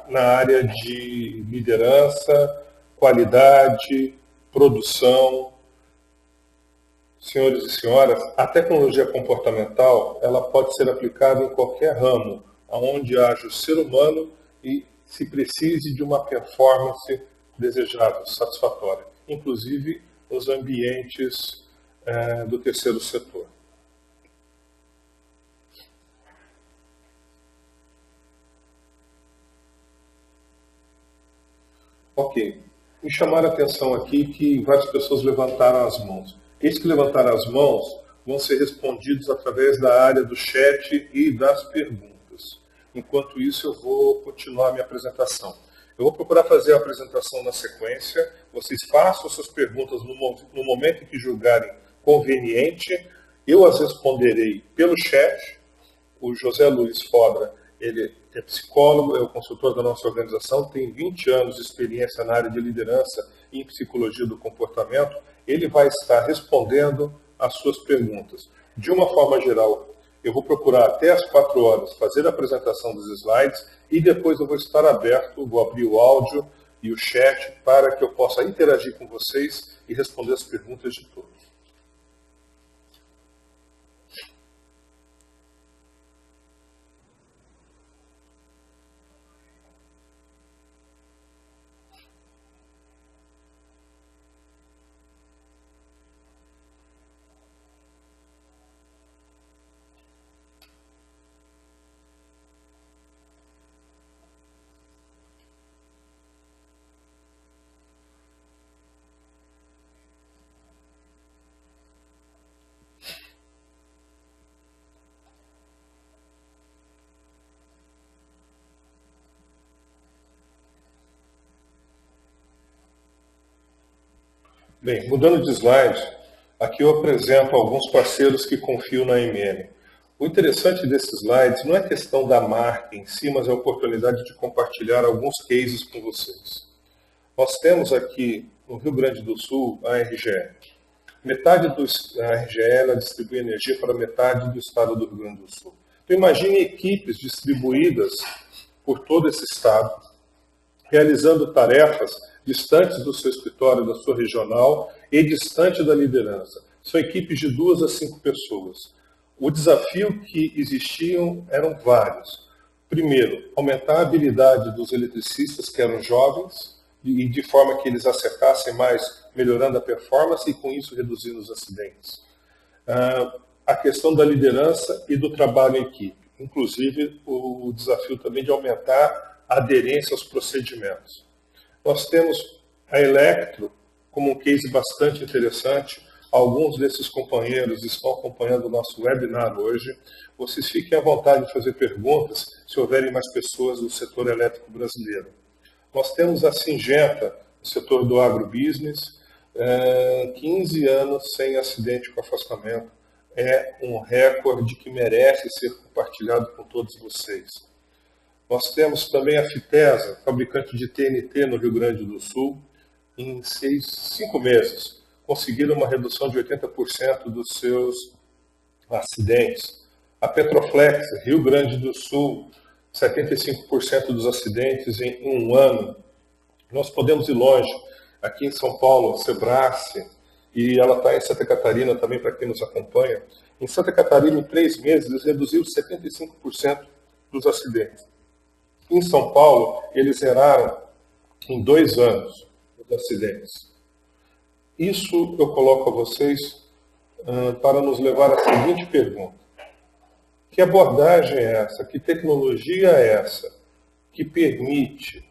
na área de liderança, qualidade, produção. Senhores e senhoras, a tecnologia comportamental ela pode ser aplicada em qualquer ramo, onde haja o ser humano e se precise de uma performance desejável, satisfatória, inclusive nos ambientes do terceiro setor. Ok. Me chamaram a atenção aqui que várias pessoas levantaram as mãos. Esses que levantaram as mãos vão ser respondidos através da área do chat e das perguntas. Enquanto isso, eu vou continuar a minha apresentação. Eu vou procurar fazer a apresentação na sequência. Vocês façam suas perguntas no momento em que julgarem conveniente. Eu as responderei pelo chat. O José Luiz Fodra, ele é psicólogo, é o consultor da nossa organização, tem 20 anos de experiência na área de liderança e em psicologia do comportamento. Ele vai estar respondendo às suas perguntas. De uma forma geral, eu vou procurar até às 4 horas fazer a apresentação dos slides e depois eu vou estar aberto, vou abrir o áudio e o chat para que eu possa interagir com vocês e responder as perguntas de todos. Bem, mudando de slide, aqui eu apresento alguns parceiros que confiam na MM. O interessante desses slides não é a questão da marca em si, mas é a oportunidade de compartilhar alguns cases com vocês. Nós temos aqui no Rio Grande do Sul a RGE. Metade da RGE ela distribui energia para metade do estado do Rio Grande do Sul. Então imagine equipes distribuídas por todo esse estado, realizando tarefas distantes do seu escritório, da sua regional e distante da liderança. São equipes de 2 a 5 pessoas. O desafio que existiam eram vários. Primeiro, aumentar a habilidade dos eletricistas, que eram jovens, e de forma que eles acertassem mais, melhorando a performance e com isso reduzindo os acidentes. A questão da liderança e do trabalho em equipe. Inclusive, o desafio também de aumentar a aderência aos procedimentos. Nós temos a Electro como um case bastante interessante. Alguns desses companheiros estão acompanhando o nosso webinar hoje. Vocês fiquem à vontade de fazer perguntas se houverem mais pessoas do setor elétrico brasileiro. Nós temos a Singenta, no setor do agrobusiness, 15 anos sem acidente com afastamento. É um recorde que merece ser compartilhado com todos vocês. Nós temos também a Fitesa, fabricante de TNT no Rio Grande do Sul. Em 5 meses, conseguiram uma redução de 80% dos seus acidentes. A Petroflex, Rio Grande do Sul, 75% dos acidentes em 1 ano. Nós podemos ir longe. Aqui em São Paulo, a Sebrace, e ela está em Santa Catarina também, para quem nos acompanha. Em Santa Catarina, em 3 meses, eles reduziram 75% dos acidentes. Em São Paulo, eles zeraram em 2 anos os acidentes. Isso eu coloco a vocês para nos levar à seguinte pergunta. Que abordagem é essa? Que tecnologia é essa que permite,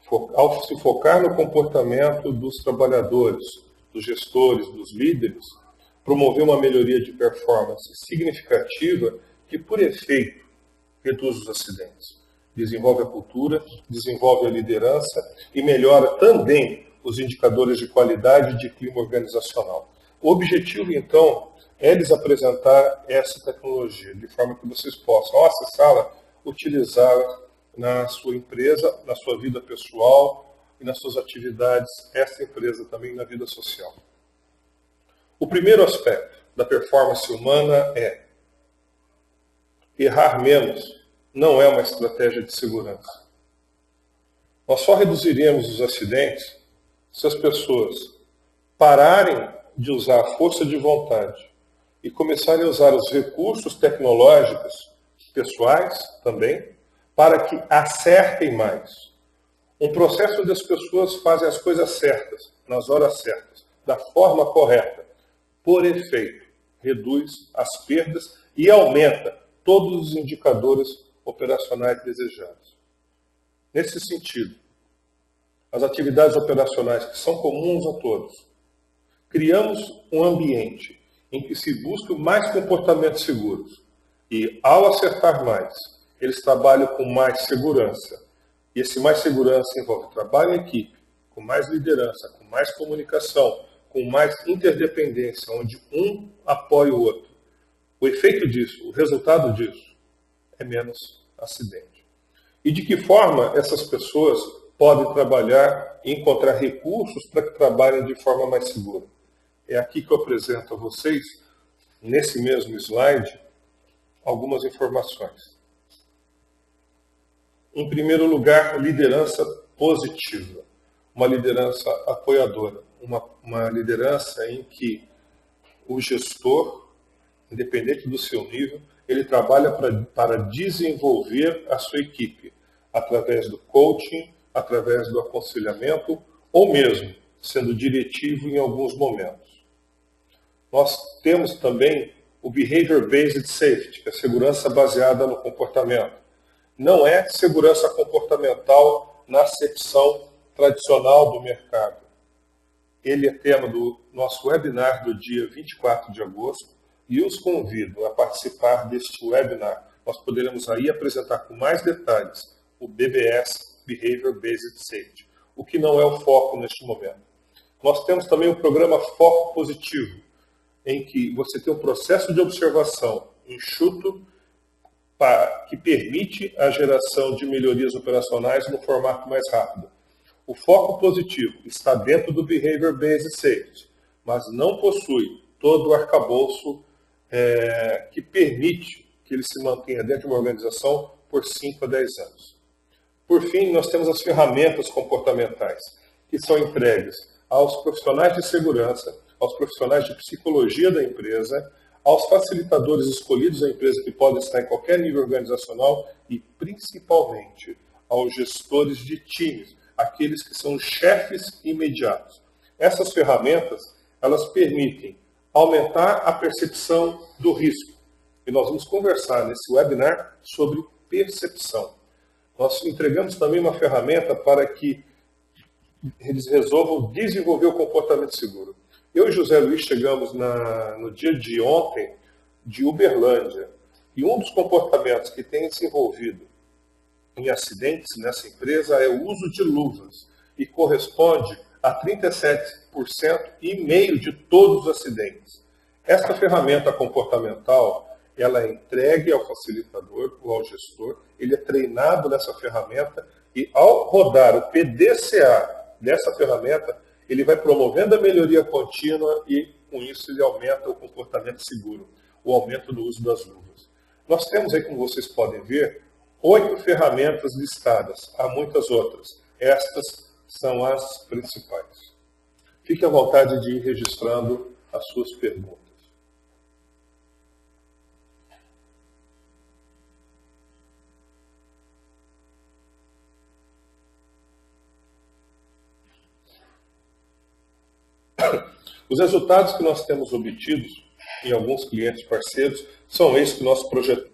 ao se focar no comportamento dos trabalhadores, dos gestores, dos líderes, promover uma melhoria de performance significativa que, por efeito, reduz os acidentes? Desenvolve a cultura, desenvolve a liderança e melhora também os indicadores de qualidade e de clima organizacional. O objetivo, então, é lhes apresentar essa tecnologia, de forma que vocês possam, ao acessá-la, utilizá-la na sua empresa, na sua vida pessoal e nas suas atividades, essa empresa também na vida social. O primeiro aspecto da performance humana é errar menos. Não é uma estratégia de segurança. Nós só reduziremos os acidentes se as pessoas pararem de usar a força de vontade e começarem a usar os recursos tecnológicos, pessoais também, para que acertem mais. Um processo onde as pessoas fazem as coisas certas, nas horas certas, da forma correta, por efeito, reduz as perdas e aumenta todos os indicadores operacionais desejados. Nesse sentido, as atividades operacionais que são comuns a todos, criamos um ambiente em que se busca mais comportamentos seguros e, ao acertar mais, eles trabalham com mais segurança. E esse mais segurança envolve trabalho em equipe, com mais liderança, com mais comunicação, com mais interdependência, onde um apoia o outro. O efeito disso, o resultado disso, é menos acidente. E de que forma essas pessoas podem trabalhar e encontrar recursos para que trabalhem de forma mais segura? É aqui que eu apresento a vocês, nesse mesmo slide, algumas informações. Em primeiro lugar, liderança positiva, uma liderança apoiadora, uma liderança em que o gestor, independente do seu nível, ele trabalha para desenvolver a sua equipe, através do coaching, através do aconselhamento, ou mesmo sendo diretivo em alguns momentos. Nós temos também o Behavior Based Safety, que é a segurança baseada no comportamento. Não é segurança comportamental na acepção tradicional do mercado. Ele é tema do nosso webinar do dia 24 de agosto e os convido a participar deste webinar. Nós poderemos aí apresentar com mais detalhes o BBS, Behavior Based Safety, o que não é o foco neste momento. Nós temos também o programa Foco Positivo, em que você tem um processo de observação enxuto que permite a geração de melhorias operacionais no formato mais rápido. O foco positivo está dentro do Behavior Based Safety, mas não possui todo o arcabouço que permite que ele se mantenha dentro de uma organização por 5 a 10 anos. Por fim, nós temos as ferramentas comportamentais, que são entregues aos profissionais de segurança, aos profissionais de psicologia da empresa, aos facilitadores escolhidos da empresa, que podem estar em qualquer nível organizacional, e principalmente aos gestores de times, aqueles que são chefes imediatos. Essas ferramentas, elas permitem aumentar a percepção do risco. E nós vamos conversar nesse webinar sobre percepção. Nós entregamos também uma ferramenta para que eles resolvam desenvolver o comportamento seguro. Eu e José Luiz chegamos no dia de ontem de Uberlândia, e um dos comportamentos que tem se envolvido em acidentes nessa empresa é o uso de luvas, e corresponde a 37,5% de todos os acidentes. Esta ferramenta comportamental, ela é entregue ao facilitador ou ao gestor, ele é treinado nessa ferramenta, e ao rodar o PDCA dessa ferramenta, ele vai promovendo a melhoria contínua e, com isso, ele aumenta o comportamento seguro, o aumento do uso das luvas. Nós temos aí, como vocês podem ver, 8 ferramentas listadas, há muitas outras. Estas são as principais. Fique à vontade de ir registrando as suas perguntas. Os resultados que nós temos obtidos em alguns clientes parceiros são esses que nós projetamos.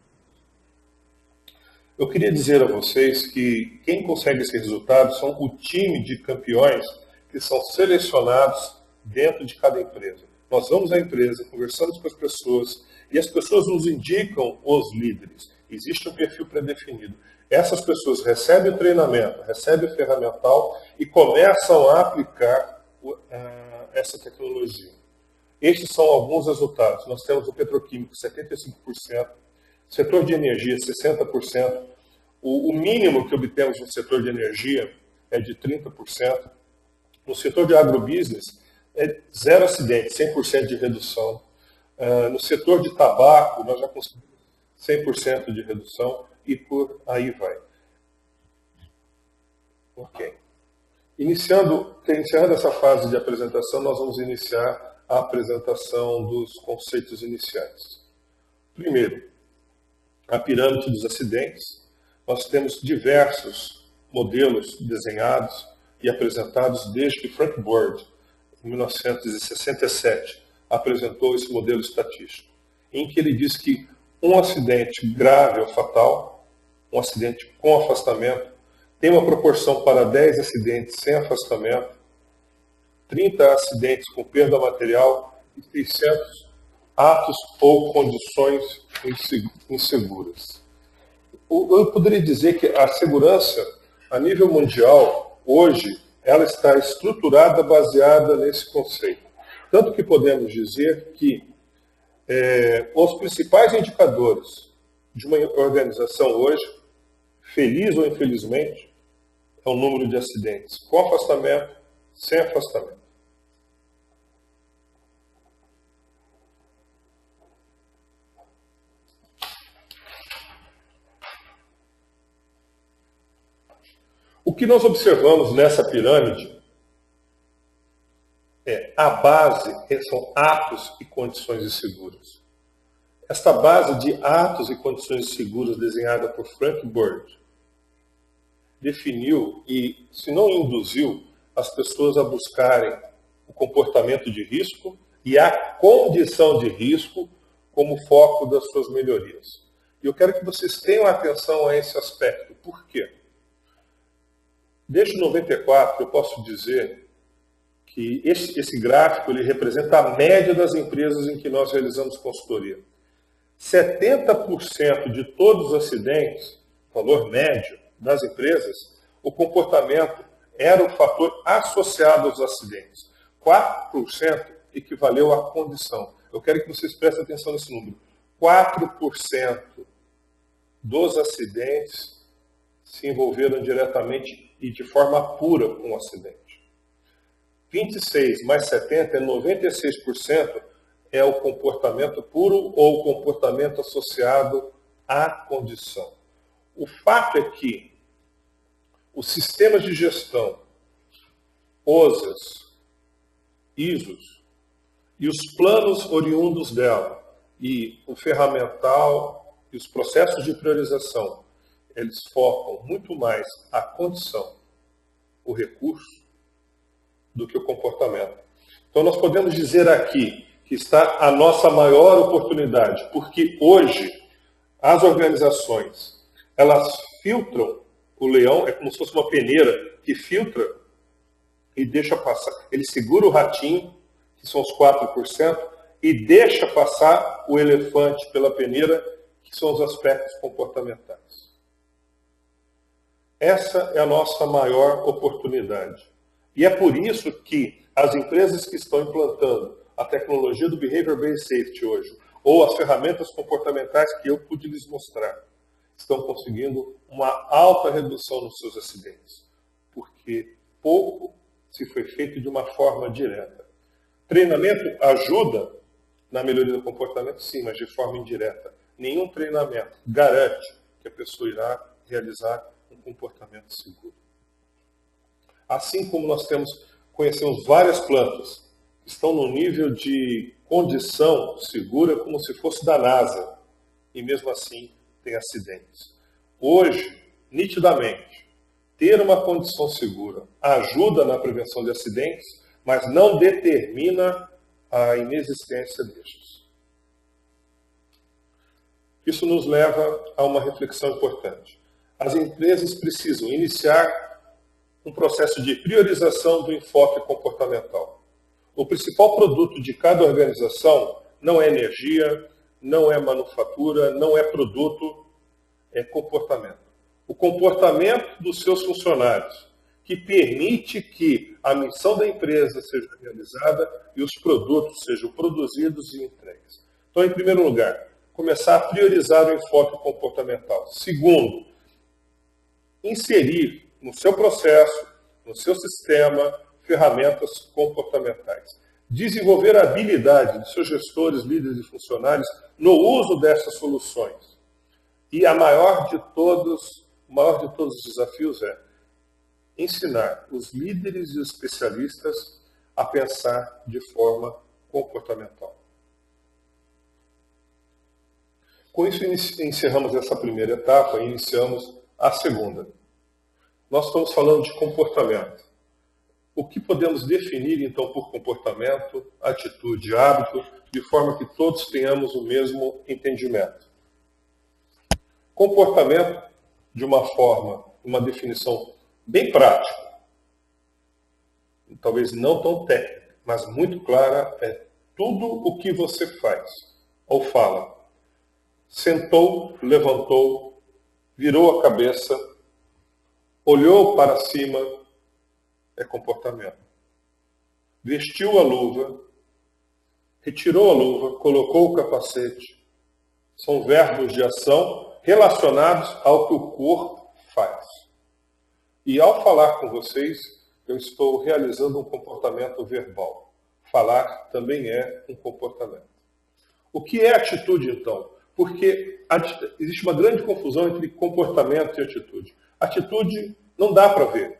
Eu queria dizer a vocês que quem consegue esse resultado são o time de campeões que são selecionados dentro de cada empresa. Nós vamos à empresa, conversamos com as pessoas e as pessoas nos indicam os líderes. Existe um perfil pré-definido. Essas pessoas recebem o treinamento, recebem o ferramental e começam a aplicar essa tecnologia. Estes são alguns resultados. Nós temos o petroquímico 75%, setor de energia 60%, o mínimo que obtemos no setor de energia é de 30%, no setor de agrobusiness é 0 acidente, 100% de redução, no setor de tabaco nós já conseguimos 100% de redução e por aí vai. Ok. Encerrando essa fase de apresentação, nós vamos iniciar a apresentação dos conceitos iniciais. Primeiro, a pirâmide dos acidentes. Nós temos diversos modelos desenhados e apresentados desde que Frank Bird, em 1967, apresentou esse modelo estatístico, em que ele diz que um acidente grave ou fatal, um acidente com afastamento, tem uma proporção para 10 acidentes sem afastamento, 30 acidentes com perda material e 600 atos ou condições inseguras. Eu poderia dizer que a segurança, a nível mundial, hoje, ela está estruturada baseada nesse conceito. Tanto que podemos dizer que os principais indicadores de uma organização hoje, feliz ou infelizmente, é o número de acidentes com afastamento, sem afastamento. O que nós observamos nessa pirâmide a base são atos e condições inseguras. Esta base de atos e condições inseguras desenhada por Frank Bird definiu e, se não induziu, as pessoas a buscarem o comportamento de risco e a condição de risco como foco das suas melhorias. E eu quero que vocês tenham atenção a esse aspecto. Por quê? Desde 94, eu posso dizer que esse gráfico ele representa a média das empresas em que nós realizamos consultoria. 70% de todos os acidentes, valor médio das empresas, o comportamento era o fator associado aos acidentes. 4% equivaleu à condição. Eu quero que vocês prestem atenção nesse número. 4% dos acidentes se envolveram diretamente e de forma pura com o acidente. 26 mais 70 é 96% é o comportamento puro ou o comportamento associado à condição. O fato é que os sistemas de gestão, OSAs, ISOs, e os planos oriundos dela, e o ferramental e os processos de priorização, eles focam muito mais a condição, o recurso, do que o comportamento. Então nós podemos dizer aqui que está a nossa maior oportunidade, porque hoje as organizações, elas filtram o leão, é como se fosse uma peneira que filtra e deixa passar. Ele segura o ratinho, que são os 4%, e deixa passar o elefante pela peneira, que são os aspectos comportamentais. Essa é a nossa maior oportunidade. E é por isso que as empresas que estão implantando a tecnologia do Behavior Based Safety hoje, ou as ferramentas comportamentais que eu pude lhes mostrar, estão conseguindo uma alta redução nos seus acidentes. Porque pouco se foi feito de uma forma direta. Treinamento ajuda na melhoria do comportamento, sim, mas de forma indireta. Nenhum treinamento garante que a pessoa irá realizar um comportamento seguro. Assim como nós conhecemos várias plantas que estão no nível de condição segura como se fosse da NASA, e mesmo assim tem acidentes. Hoje, nitidamente, ter uma condição segura ajuda na prevenção de acidentes, mas não determina a inexistência destes. Isso nos leva a uma reflexão importante. As empresas precisam iniciar um processo de priorização do enfoque comportamental. O principal produto de cada organização não é energia, não é manufatura, não é produto, é comportamento. O comportamento dos seus funcionários, que permite que a missão da empresa seja realizada e os produtos sejam produzidos e entregues. Então, em primeiro lugar, começar a priorizar o enfoque comportamental. Segundo, inserir no seu processo, no seu sistema, ferramentas comportamentais. Desenvolver a habilidade de seus gestores, líderes e funcionários no uso dessas soluções. E o maior de todos os desafios é ensinar os líderes e os especialistas a pensar de forma comportamental. Com isso, encerramos essa primeira etapa e iniciamos a segunda. Nós estamos falando de comportamento. O que podemos definir, então, por comportamento, atitude, hábito, de forma que todos tenhamos o mesmo entendimento? Comportamento, de uma forma, uma definição bem prática, talvez não tão técnica, mas muito clara, é tudo o que você faz ou fala. Sentou, levantou, virou a cabeça, olhou para cima, é comportamento. Vestiu a luva, retirou a luva, colocou o capacete. São verbos de ação relacionados ao que o corpo faz. E ao falar com vocês, eu estou realizando um comportamento verbal. Falar também é um comportamento. O que é atitude, então? Porque existe uma grande confusão entre comportamento e atitude. Atitude não dá para ver.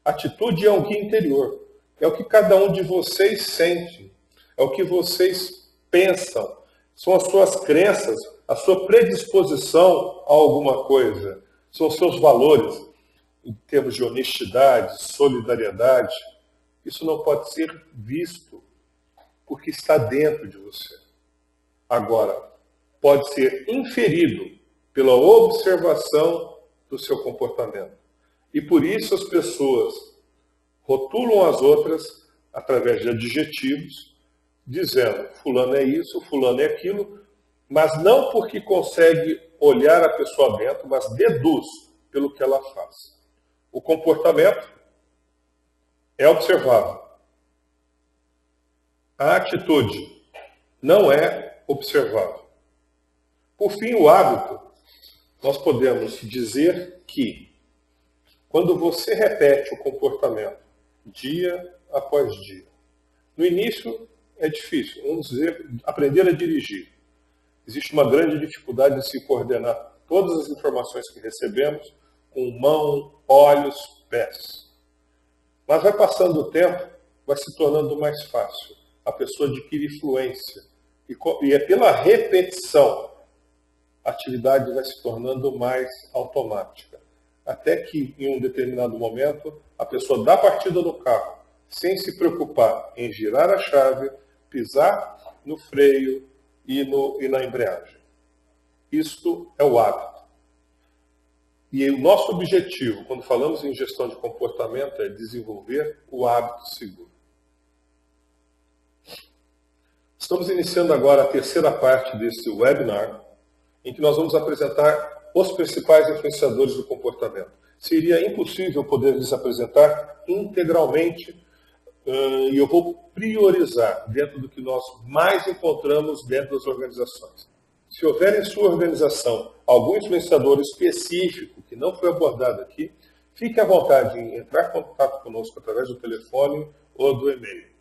Atitude é um guia interior. É o que cada um de vocês sente. É o que vocês pensam. São as suas crenças, a sua predisposição a alguma coisa. São os seus valores, em termos de honestidade, solidariedade. Isso não pode ser visto, porque está dentro de você. Agora, pode ser inferido pela observação do seu comportamento. E por isso as pessoas rotulam as outras através de adjetivos, dizendo fulano é isso, fulano é aquilo, mas não porque consegue olhar a pessoa dentro, mas deduz pelo que ela faz. O comportamento é observável. A atitude não é observável. Por fim, o hábito, nós podemos dizer que quando você repete o comportamento dia após dia, no início é difícil, vamos dizer, aprender a dirigir. Existe uma grande dificuldade de se coordenar todas as informações que recebemos com mão, olhos, pés. Mas vai passando o tempo, vai se tornando mais fácil. A pessoa adquire fluência. E é pela repetição, a atividade vai se tornando mais automática. Até que, em um determinado momento, a pessoa dá partida no carro, sem se preocupar em girar a chave, pisar no freio e na embreagem. Isto é o hábito. E o nosso objetivo, quando falamos em gestão de comportamento, é desenvolver o hábito seguro. Estamos iniciando agora a terceira parte desse webinar, em que nós vamos apresentar os principais influenciadores do comportamento. Seria impossível poder lhes apresentar integralmente, e eu vou priorizar dentro do que nós mais encontramos dentro das organizações. Se houver em sua organização algum influenciador específico que não foi abordado aqui, fique à vontade em entrar em contato conosco através do telefone ou do e-mail.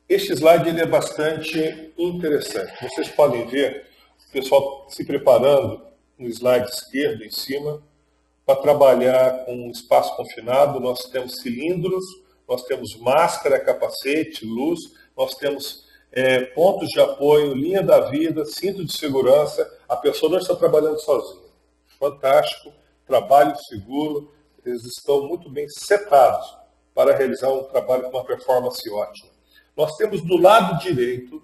Este slide ele é bastante interessante. Vocês podem ver o pessoal se preparando no slide esquerdo em cima para trabalhar com um espaço confinado. Nós temos cilindros, nós temos máscara, capacete, luz, nós temos pontos de apoio, linha da vida, cinto de segurança. A pessoa não está trabalhando sozinha. Fantástico, trabalho seguro, eles estão muito bem setados para realizar um trabalho com uma performance ótima. Nós temos do lado direito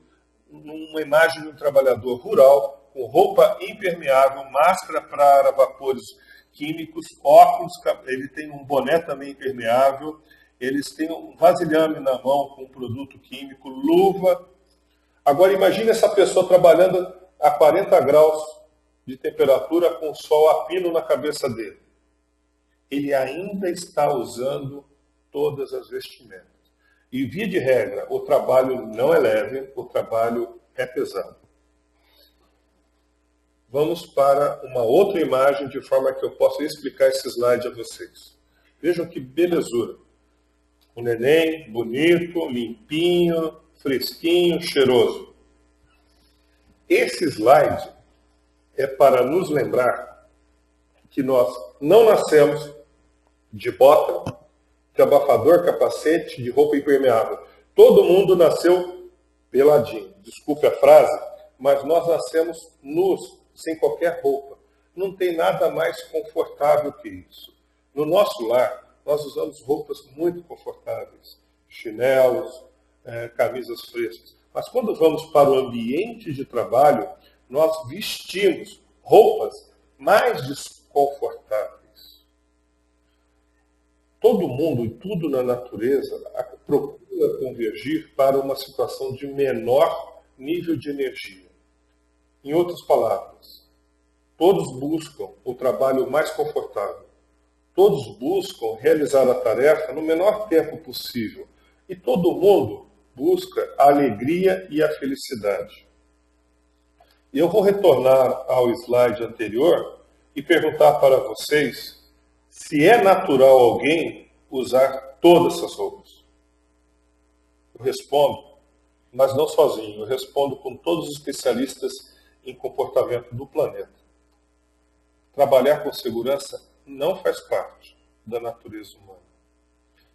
uma imagem de um trabalhador rural com roupa impermeável, máscara para vapores químicos, óculos, ele tem um boné também impermeável, eles têm um vasilhame na mão com um produto químico, luva. Agora imagine essa pessoa trabalhando a 40 graus de temperatura com o sol a pino na cabeça dele. Ele ainda está usando todas as vestimentas. E, via de regra, o trabalho não é leve, o trabalho é pesado. Vamos para uma outra imagem, de forma que eu possa explicar esse slide a vocês. Vejam que belezura. O neném, bonito, limpinho, fresquinho, cheiroso. Esse slide é para nos lembrar que nós não nascemos de bota, de abafador, capacete, de roupa impermeável. Todo mundo nasceu peladinho. Desculpe a frase, mas nós nascemos nus, sem qualquer roupa. Não tem nada mais confortável que isso. No nosso lar, nós usamos roupas muito confortáveis, chinelos, camisas frescas. Mas quando vamos para o ambiente de trabalho, nós vestimos roupas mais desconfortáveis. Todo mundo e tudo na natureza procura convergir para uma situação de menor nível de energia. Em outras palavras, todos buscam o trabalho mais confortável. Todos buscam realizar a tarefa no menor tempo possível. E todo mundo busca a alegria e a felicidade. E eu vou retornar ao slide anterior e perguntar para vocês se é natural alguém usar todas essas roupas. Eu respondo, mas não sozinho, eu respondo com todos os especialistas em comportamento do planeta. Trabalhar com segurança não faz parte da natureza humana.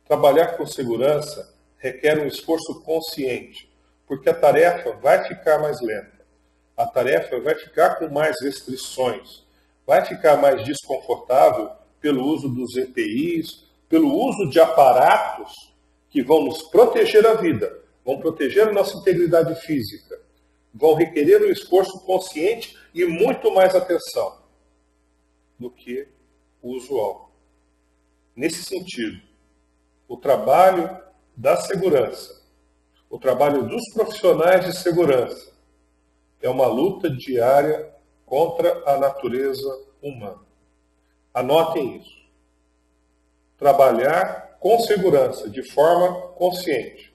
Trabalhar com segurança requer um esforço consciente, porque a tarefa vai ficar mais lenta, a tarefa vai ficar com mais restrições, vai ficar mais desconfortável pelo uso dos EPIs, pelo uso de aparatos que vão nos proteger a vida, vão proteger a nossa integridade física, vão requerer um esforço consciente e muito mais atenção do que o usual. Nesse sentido, o trabalho da segurança, o trabalho dos profissionais de segurança, é uma luta diária contra a natureza humana. Anotem isso. Trabalhar com segurança, de forma consciente,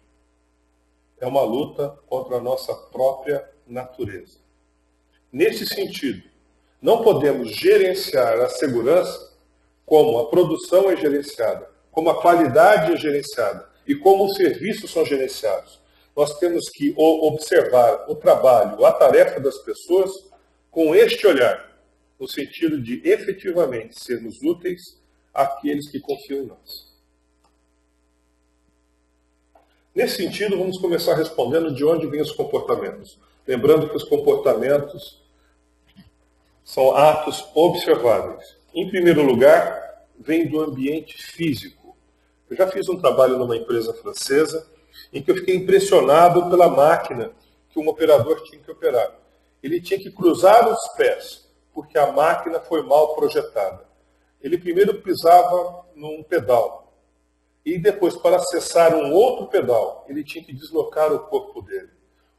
é uma luta contra a nossa própria natureza. Nesse sentido, não podemos gerenciar a segurança como a produção é gerenciada, como a qualidade é gerenciada e como os serviços são gerenciados. Nós temos que observar o trabalho, a tarefa das pessoas com este olhar, no sentido de efetivamente sermos úteis àqueles que confiam em nós. Nesse sentido, vamos começar respondendo de onde vêm os comportamentos. Lembrando que os comportamentos são atos observáveis. Em primeiro lugar, vem do ambiente físico. Eu já fiz um trabalho numa empresa francesa em que eu fiquei impressionado pela máquina que um operador tinha que operar. Ele tinha que cruzar os pés, porque a máquina foi mal projetada. Ele primeiro pisava num pedal, e depois, para acessar um outro pedal, ele tinha que deslocar o corpo dele.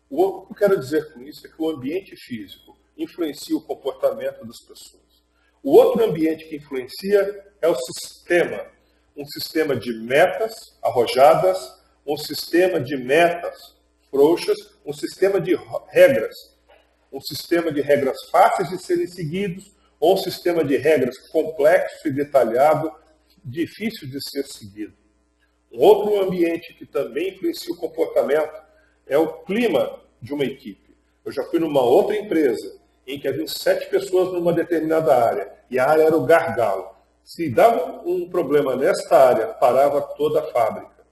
O que eu quero dizer com isso é que o ambiente físico influencia o comportamento das pessoas. O outro ambiente que influencia é o sistema. Um sistema de metas arrojadas, um sistema de metas frouxas, um sistema de regras. Um sistema de regras fáceis de serem seguidos, ou um sistema de regras complexo e detalhado, difícil de ser seguido. Um outro ambiente que também influencia o comportamento é o clima de uma equipe. Eu já fui numa outra empresa em que havia 7 pessoas numa determinada área, e a área era o gargalo. Se dava um problema nesta área, parava toda a fábrica.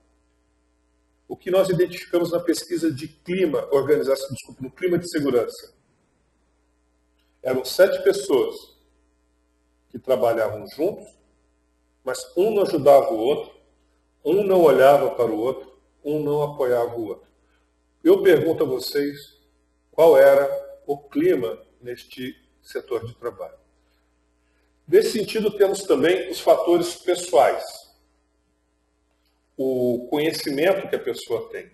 O que nós identificamos na pesquisa de clima, no clima de segurança, eram 7 pessoas que trabalhavam juntos, mas um não ajudava o outro, um não olhava para o outro, um não apoiava o outro. Eu pergunto a vocês qual era o clima neste setor de trabalho. Nesse sentido, temos também os fatores pessoais. O conhecimento que a pessoa tem,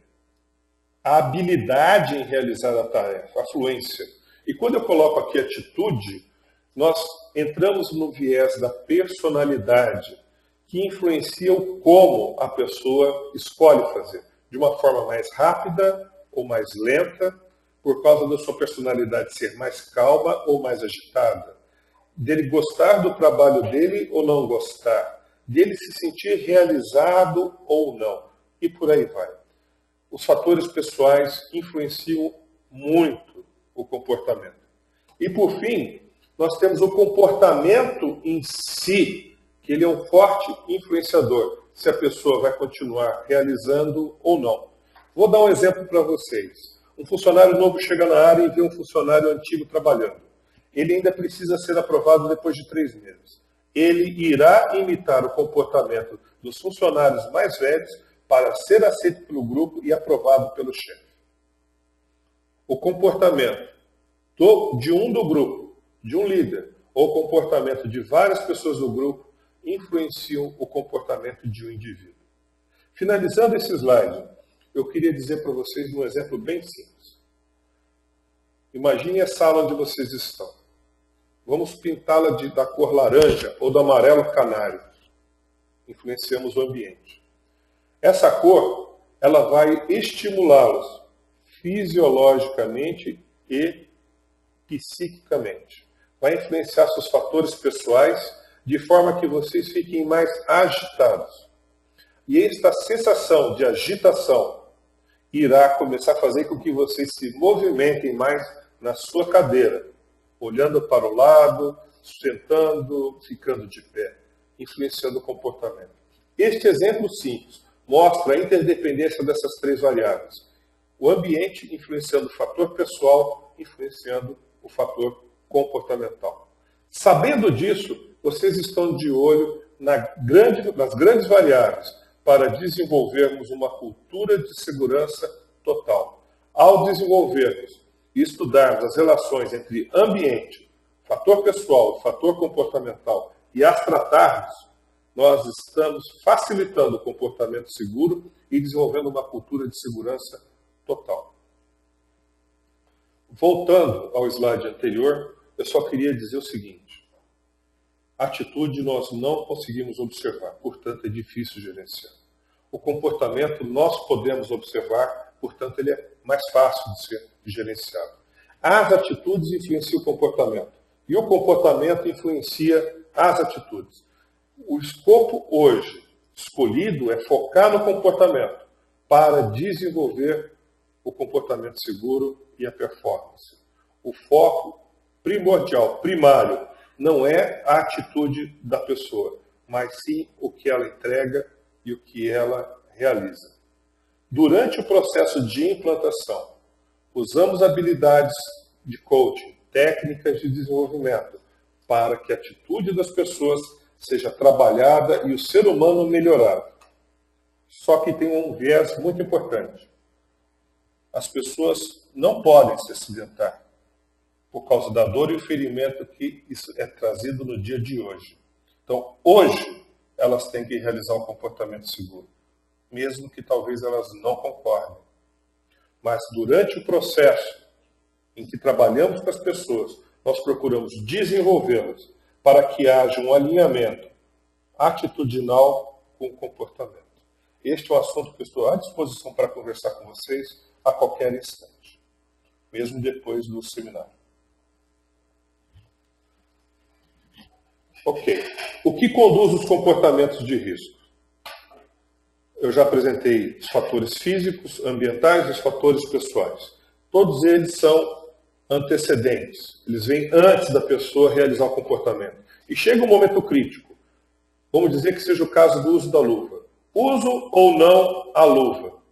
a habilidade em realizar a tarefa, a fluência. E quando eu coloco aqui atitude, nós entramos no viés da personalidade, que influencia o como a pessoa escolhe fazer, de uma forma mais rápida ou mais lenta, por causa da sua personalidade ser mais calma ou mais agitada, dele gostar do trabalho dele ou não gostar, dele se sentir realizado ou não, e por aí vai. Os fatores pessoais influenciam muito o comportamento. E por fim, Nós temos o comportamento em si, que ele é um forte influenciador, se a pessoa vai continuar realizando ou não. Vou dar um exemplo para vocês. Um funcionário novo chega na área e vê um funcionário antigo trabalhando. Ele ainda precisa ser aprovado depois de 3 meses. Ele irá imitar o comportamento dos funcionários mais velhos para ser aceito pelo grupo e aprovado pelo chefe. O comportamento de um do grupo, de um líder, ou o comportamento de várias pessoas do grupo influenciam o comportamento de um indivíduo. Finalizando esse slide, eu queria dizer para vocês um exemplo bem simples. Imagine a sala onde vocês estão. Vamos pintá-la da cor laranja ou do amarelo canário. Influenciamos o ambiente. Essa cor, ela vai estimulá-los fisiologicamente e psiquicamente. Vai influenciar seus fatores pessoais de forma que vocês fiquem mais agitados. E esta sensação de agitação irá começar a fazer com que vocês se movimentem mais na sua cadeira, olhando para o lado, sentando, ficando de pé, influenciando o comportamento. Este exemplo simples mostra a interdependência dessas 3 variáveis. O ambiente influenciando o fator pessoal, influenciando o fator comportamental. Sabendo disso, vocês estão de olho nas grandes variáveis para desenvolvermos uma cultura de segurança total. Ao desenvolvermos e estudarmos as relações entre ambiente, fator pessoal, fator comportamental e as tratarmos, nós estamos facilitando o comportamento seguro e desenvolvendo uma cultura de segurança total. Voltando ao slide anterior, eu só queria dizer o seguinte: atitude nós não conseguimos observar, portanto é difícil gerenciar. O comportamento nós podemos observar, portanto ele é mais fácil de ser gerenciado. As atitudes influenciam o comportamento e o comportamento influencia as atitudes. O escopo hoje escolhido é focar no comportamento para desenvolver o comportamento seguro e a performance. O foco primordial, primário, não é a atitude da pessoa, mas sim o que ela entrega e o que ela realiza. Durante o processo de implantação, usamos habilidades de coaching, técnicas de desenvolvimento, para que a atitude das pessoas seja trabalhada e o ser humano melhorado. Só que tem um viés muito importante. As pessoas não podem se acidentar por causa da dor e o ferimento que isso é trazido no dia de hoje. Então, hoje, elas têm que realizar um comportamento seguro, mesmo que talvez elas não concordem. Mas durante o processo em que trabalhamos com as pessoas, nós procuramos desenvolvê-las para que haja um alinhamento atitudinal com o comportamento. Este é um assunto que eu estou à disposição para conversar com vocês a qualquer instante, mesmo depois do seminário. Ok. O que conduz os comportamentos de risco? Eu já apresentei os fatores físicos, ambientais e os fatores pessoais. Todos eles são antecedentes. Eles vêm antes da pessoa realizar o comportamento. E chega um momento crítico. Vamos dizer que seja o caso do uso da luva. Uso ou não a luva?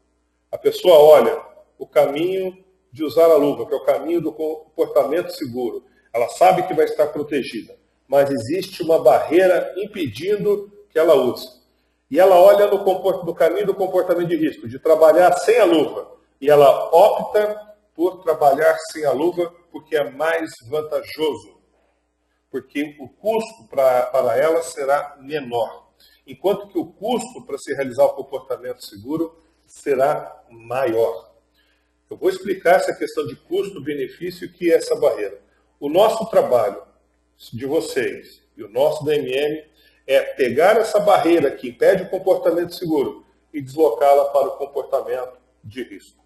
A pessoa olha o caminho de usar a luva, que é o caminho do comportamento seguro. Ela sabe que vai estar protegida, mas existe uma barreira impedindo que ela use. E ela olha no caminho do comportamento de risco, de trabalhar sem a luva. E ela opta por trabalhar sem a luva porque é mais vantajoso. Porque o custo para ela será menor. Enquanto que o custo para se realizar o comportamento seguro será maior. Eu vou explicar essa questão de custo-benefício, que é essa barreira. O nosso trabalho de vocês e o nosso da MM é pegar essa barreira que impede o comportamento seguro e deslocá-la para o comportamento de risco.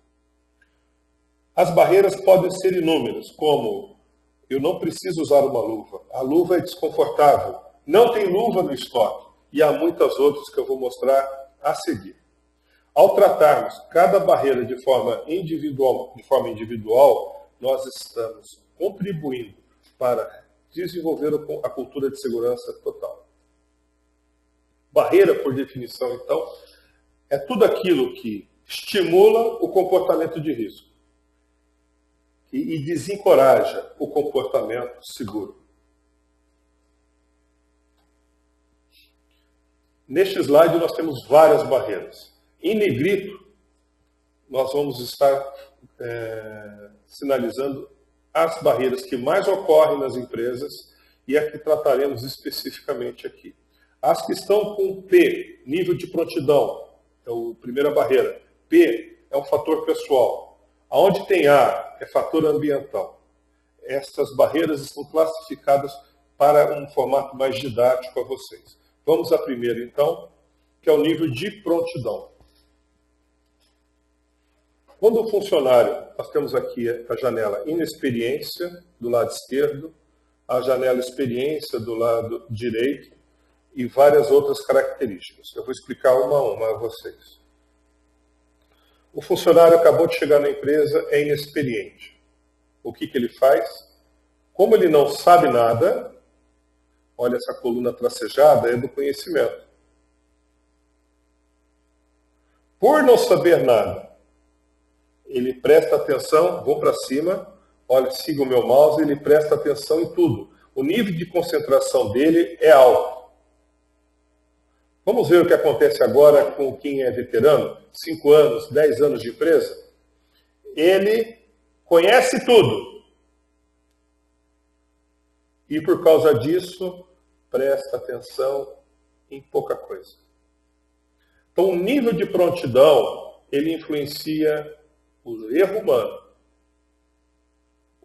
As barreiras podem ser inúmeras, como eu não preciso usar uma luva, a luva é desconfortável, não tem luva no estoque, e há muitas outras que eu vou mostrar a seguir. Ao tratarmos cada barreira de forma individual, nós estamos contribuindo para desenvolver a cultura de segurança total. Barreira, por definição, então, é tudo aquilo que estimula o comportamento de risco e desencoraja o comportamento seguro. Neste slide nós temos várias barreiras. Em negrito, nós vamos estar sinalizando as barreiras que mais ocorrem nas empresas e a que trataremos especificamente aqui. As que estão com P, nível de prontidão, é a primeira barreira. P é um fator pessoal. Aonde tem A, é fator ambiental. Essas barreiras estão classificadas para um formato mais didático a vocês. Vamos à primeira, então, que é o nível de prontidão. Quando o funcionário, nós temos aqui a janela inexperiência, do lado esquerdo, a janela experiência, do lado direito, e várias outras características. Eu vou explicar uma a uma a vocês. O funcionário acabou de chegar na empresa, é inexperiente. O que ele faz? Como ele não sabe nada, olha essa coluna tracejada, é do conhecimento. Por não saber nada, ele presta atenção, vou para cima, olha, siga o meu mouse, ele presta atenção em tudo. O nível de concentração dele é alto. Vamos ver o que acontece agora com quem é veterano, 5 anos, 10 anos de empresa. Ele conhece tudo. E por causa disso, presta atenção em pouca coisa. Então, o nível de prontidão, ele influencia o erro humano.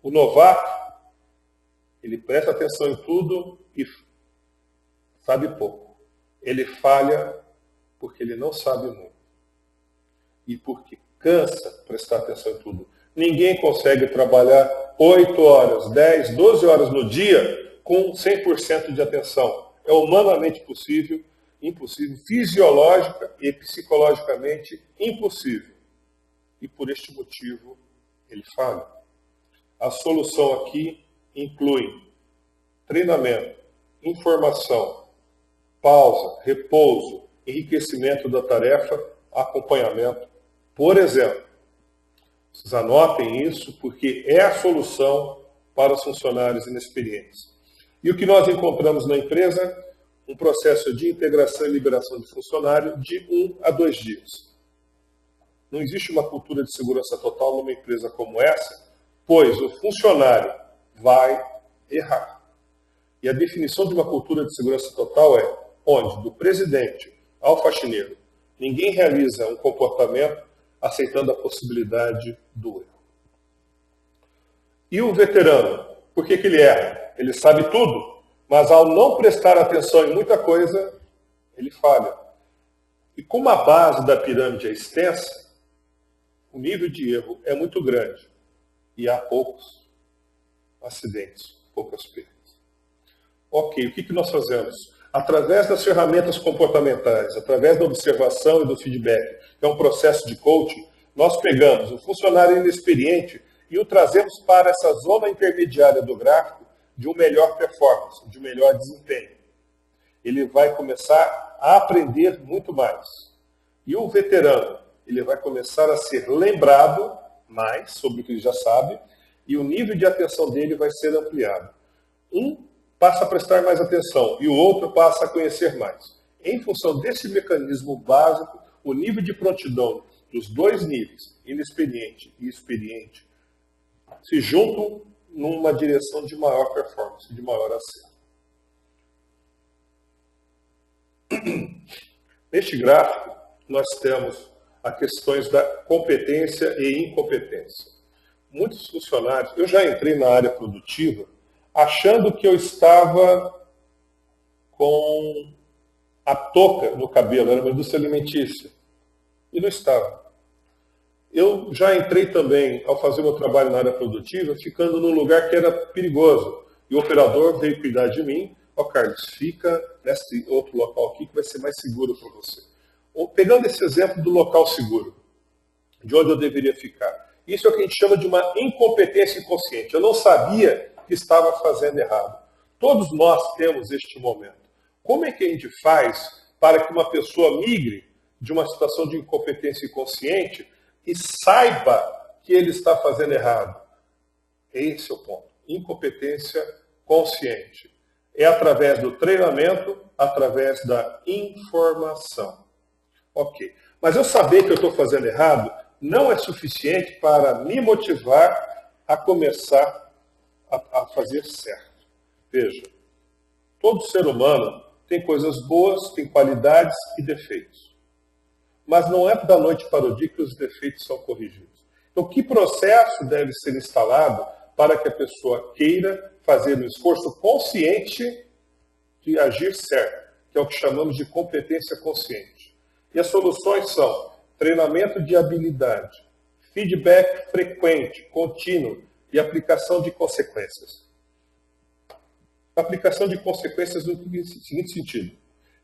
O novato, ele presta atenção em tudo e sabe pouco. Ele falha porque ele não sabe muito. E porque cansa prestar atenção em tudo. Ninguém consegue trabalhar 8 horas, 10, 12 horas no dia com 100% de atenção. É humanamente possível, impossível, fisiológica e psicologicamente impossível. E por este motivo ele falha. A solução aqui inclui treinamento, informação, pausa, repouso, enriquecimento da tarefa, acompanhamento. Por exemplo, vocês anotem isso porque é a solução para os funcionários inexperientes. E o que nós encontramos na empresa? Um processo de integração e liberação de funcionário de 1 a 2 dias. Não existe uma cultura de segurança total numa empresa como essa, pois o funcionário vai errar. E a definição de uma cultura de segurança total é onde, do presidente ao faxineiro, ninguém realiza um comportamento aceitando a possibilidade do erro. E o veterano, por que ele erra? Ele sabe tudo, mas ao não prestar atenção em muita coisa, ele falha. E como a base da pirâmide é extensa, o nível de erro é muito grande e há poucos acidentes, poucas perdas. Ok, o que nós fazemos? Através das ferramentas comportamentais, através da observação e do feedback, que é um processo de coaching, nós pegamos o funcionário inexperiente e o trazemos para essa zona intermediária do gráfico de uma melhor performance, de um melhor desempenho. Ele vai começar a aprender muito mais. E o veterano, ele vai começar a ser lembrado mais sobre o que ele já sabe e o nível de atenção dele vai ser ampliado. Um passa a prestar mais atenção e o outro passa a conhecer mais. Em função desse mecanismo básico, o nível de prontidão dos dois níveis, inexperiente e experiente, se juntam numa direção de maior performance, de maior acerto. Neste gráfico, nós temos as questões da competência e incompetência. Muitos funcionários, eu já entrei na área produtiva, achando que eu estava com a touca no cabelo, era uma indústria alimentícia. E não estava. Eu já entrei também, ao fazer meu trabalho na área produtiva, ficando num lugar que era perigoso. E o operador veio cuidar de mim. Ó, Carlos, fica nesse outro local aqui que vai ser mais seguro para você. Pegando esse exemplo do local seguro, de onde eu deveria ficar. Isso é o que a gente chama de uma incompetência inconsciente. Eu não sabia que estava fazendo errado. Todos nós temos este momento. Como é que a gente faz para que uma pessoa migre de uma situação de incompetência inconsciente e saiba que ele está fazendo errado? Esse é o ponto. Incompetência consciente. É através do treinamento, através da informação. Ok. Mas eu saber que eu estou fazendo errado não é suficiente para me motivar a começar a fazer certo. Veja, todo ser humano tem coisas boas, tem qualidades e defeitos. Mas não é da noite para o dia que os defeitos são corrigidos. Então, que processo deve ser instalado para que a pessoa queira fazer um esforço consciente de agir certo, que é o que chamamos de competência consciente. E as soluções são treinamento de habilidade, feedback frequente, contínuo e aplicação de consequências. Aplicação de consequências no seguinte sentido.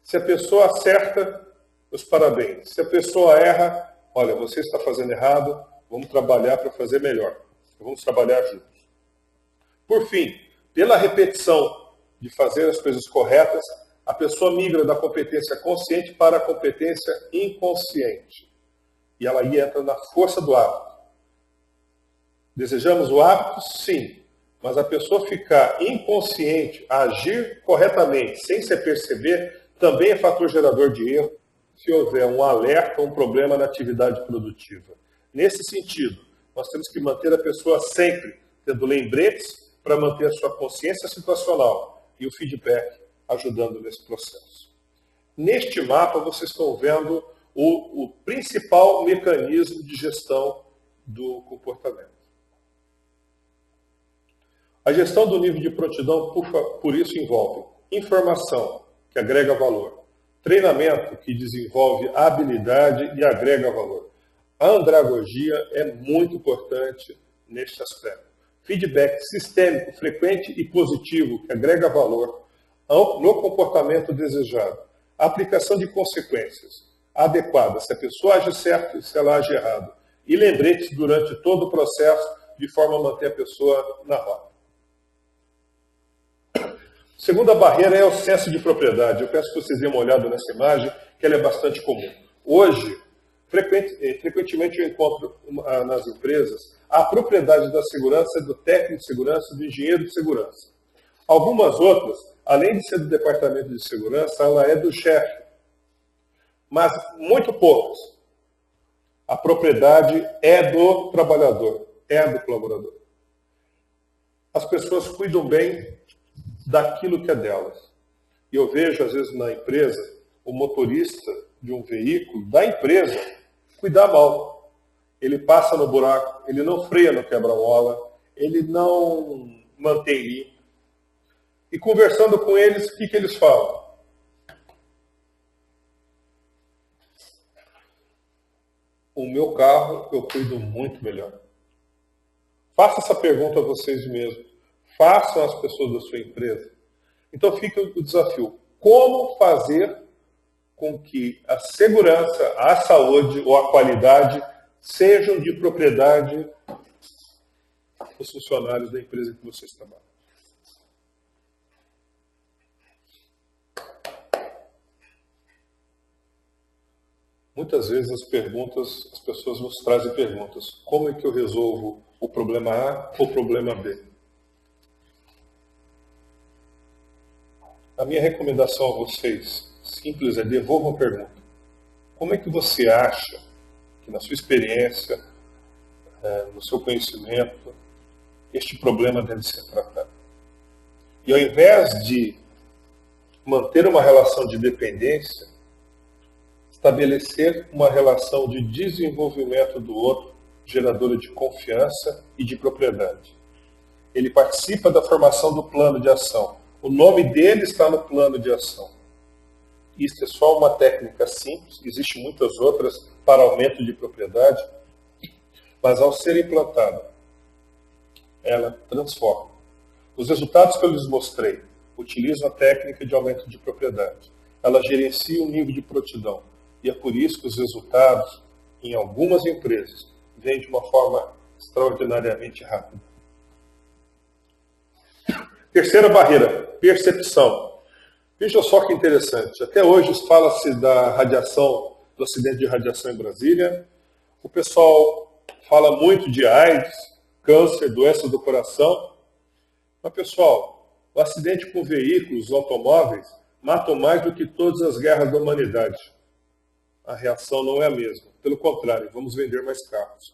Se a pessoa acerta, os parabéns. Se a pessoa erra, olha, você está fazendo errado, vamos trabalhar para fazer melhor. Vamos trabalhar juntos. Por fim, pela repetição de fazer as coisas corretas, a pessoa migra da competência consciente para a competência inconsciente. E ela aí entra na força do hábito. Desejamos o hábito? Sim. Mas a pessoa ficar inconsciente, agir corretamente, sem se perceber, também é fator gerador de erro se houver um alerta ou um problema na atividade produtiva. Nesse sentido, nós temos que manter a pessoa sempre tendo lembretes para manter a sua consciência situacional e o feedback ajudando nesse processo. Neste mapa, vocês estão vendo o principal mecanismo de gestão do comportamento. A gestão do nível de prontidão, por isso, envolve informação, que agrega valor, treinamento, que desenvolve habilidade e agrega valor. A andragogia é muito importante neste aspecto. Feedback sistêmico, frequente e positivo, que agrega valor no comportamento desejado. A aplicação de consequências adequadas, se a pessoa age certo e se ela age errado. E lembretes durante todo o processo, de forma a manter a pessoa na rota. Segunda barreira é o senso de propriedade. Eu peço que vocês deem uma olhada nessa imagem, que ela é bastante comum. Hoje, frequentemente eu encontro nas empresas a propriedade da segurança do técnico de segurança, do engenheiro de segurança. Algumas outras, além de ser do departamento de segurança, ela é do chefe. Mas muito poucas. A propriedade é do trabalhador, é do colaborador. As pessoas cuidam bem daquilo que é delas. E eu vejo, às vezes, na empresa, o motorista de um veículo da empresa cuidar mal. Ele passa no buraco, ele não freia no quebra-mola, ele não mantém limpo. E conversando com eles, o que eles falam? O meu carro eu cuido muito melhor. Faça essa pergunta a vocês mesmos. Façam as pessoas da sua empresa. Então fica o desafio. Como fazer com que a segurança, a saúde ou a qualidade sejam de propriedade dos funcionários da empresa que vocês trabalham? Muitas vezes as pessoas nos trazem perguntas. Como é que eu resolvo o problema A ou o problema B? A minha recomendação a vocês, simples, é devolvam a pergunta. Como é que você acha que na sua experiência, no seu conhecimento, este problema deve ser tratado? E ao invés de manter uma relação de dependência, estabelecer uma relação de desenvolvimento do outro, geradora de confiança e de propriedade. Ele participa da formação do plano de ação. O nome dele está no plano de ação. Isso é só uma técnica simples, existem muitas outras para aumento de propriedade, mas ao ser implantada, ela transforma. Os resultados que eu lhes mostrei utilizam a técnica de aumento de propriedade. Ela gerencia o nível de prontidão. E é por isso que os resultados, em algumas empresas, vêm de uma forma extraordinariamente rápida. Terceira barreira, percepção. Veja só que interessante. Até hoje fala-se da radiação, do acidente de radiação em Brasília. O pessoal fala muito de AIDS, câncer, doença do coração. Mas, pessoal, o acidente com veículos, automóveis, matam mais do que todas as guerras da humanidade. A reação não é a mesma. Pelo contrário, vamos vender mais carros.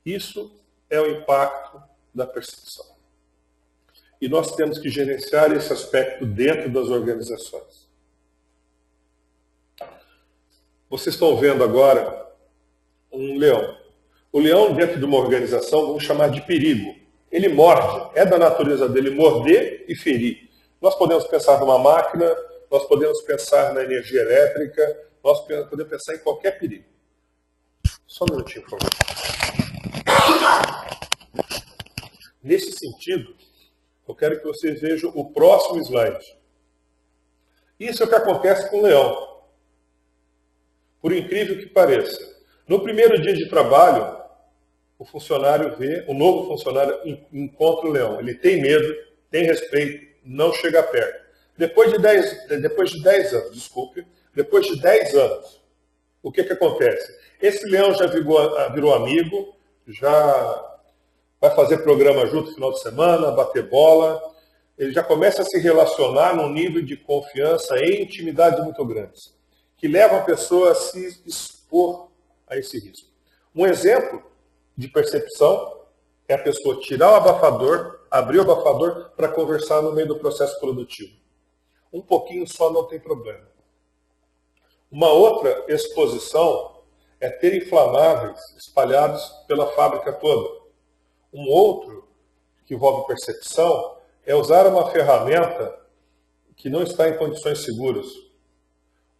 Isso é o impacto da percepção. E nós temos que gerenciar esse aspecto dentro das organizações. Vocês estão vendo agora um leão. O leão, dentro de uma organização, vamos chamar de perigo. Ele morde, é da natureza dele morder e ferir. Nós podemos pensar numa máquina, nós podemos pensar na energia elétrica, nós podemos pensar em qualquer perigo. Só um minutinho, por favor. Nesse sentido, eu quero que vocês vejam o próximo slide. Isso é o que acontece com o leão. Por incrível que pareça. No primeiro dia de trabalho, o funcionário vê, o novo funcionário encontra o leão. Ele tem medo, tem respeito, não chega perto. Depois de 10 anos, o que acontece? Esse leão já virou amigo, já vai fazer programa junto no final de semana, bater bola. Ele já começa a se relacionar num nível de confiança e intimidade muito grandes, que leva a pessoa a se expor a esse risco. Um exemplo de percepção é a pessoa tirar o abafador, abrir o abafador para conversar no meio do processo produtivo. Um pouquinho só não tem problema. Uma outra exposição é ter inflamáveis espalhados pela fábrica toda. Um outro, que envolve percepção, é usar uma ferramenta que não está em condições seguras.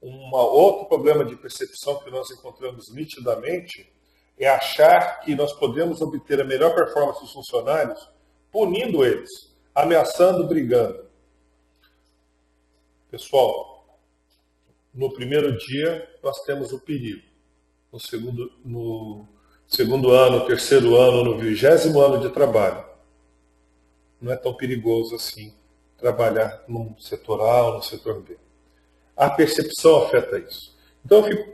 Um outro problema de percepção que nós encontramos nitidamente é achar que nós podemos obter a melhor performance dos funcionários punindo eles, ameaçando, brigando. Pessoal, no primeiro dia nós temos o perigo. No segundo ano, terceiro ano, no 20º ano de trabalho, não é tão perigoso assim trabalhar no setor A ou no setor B. A percepção afeta isso. Então eu fico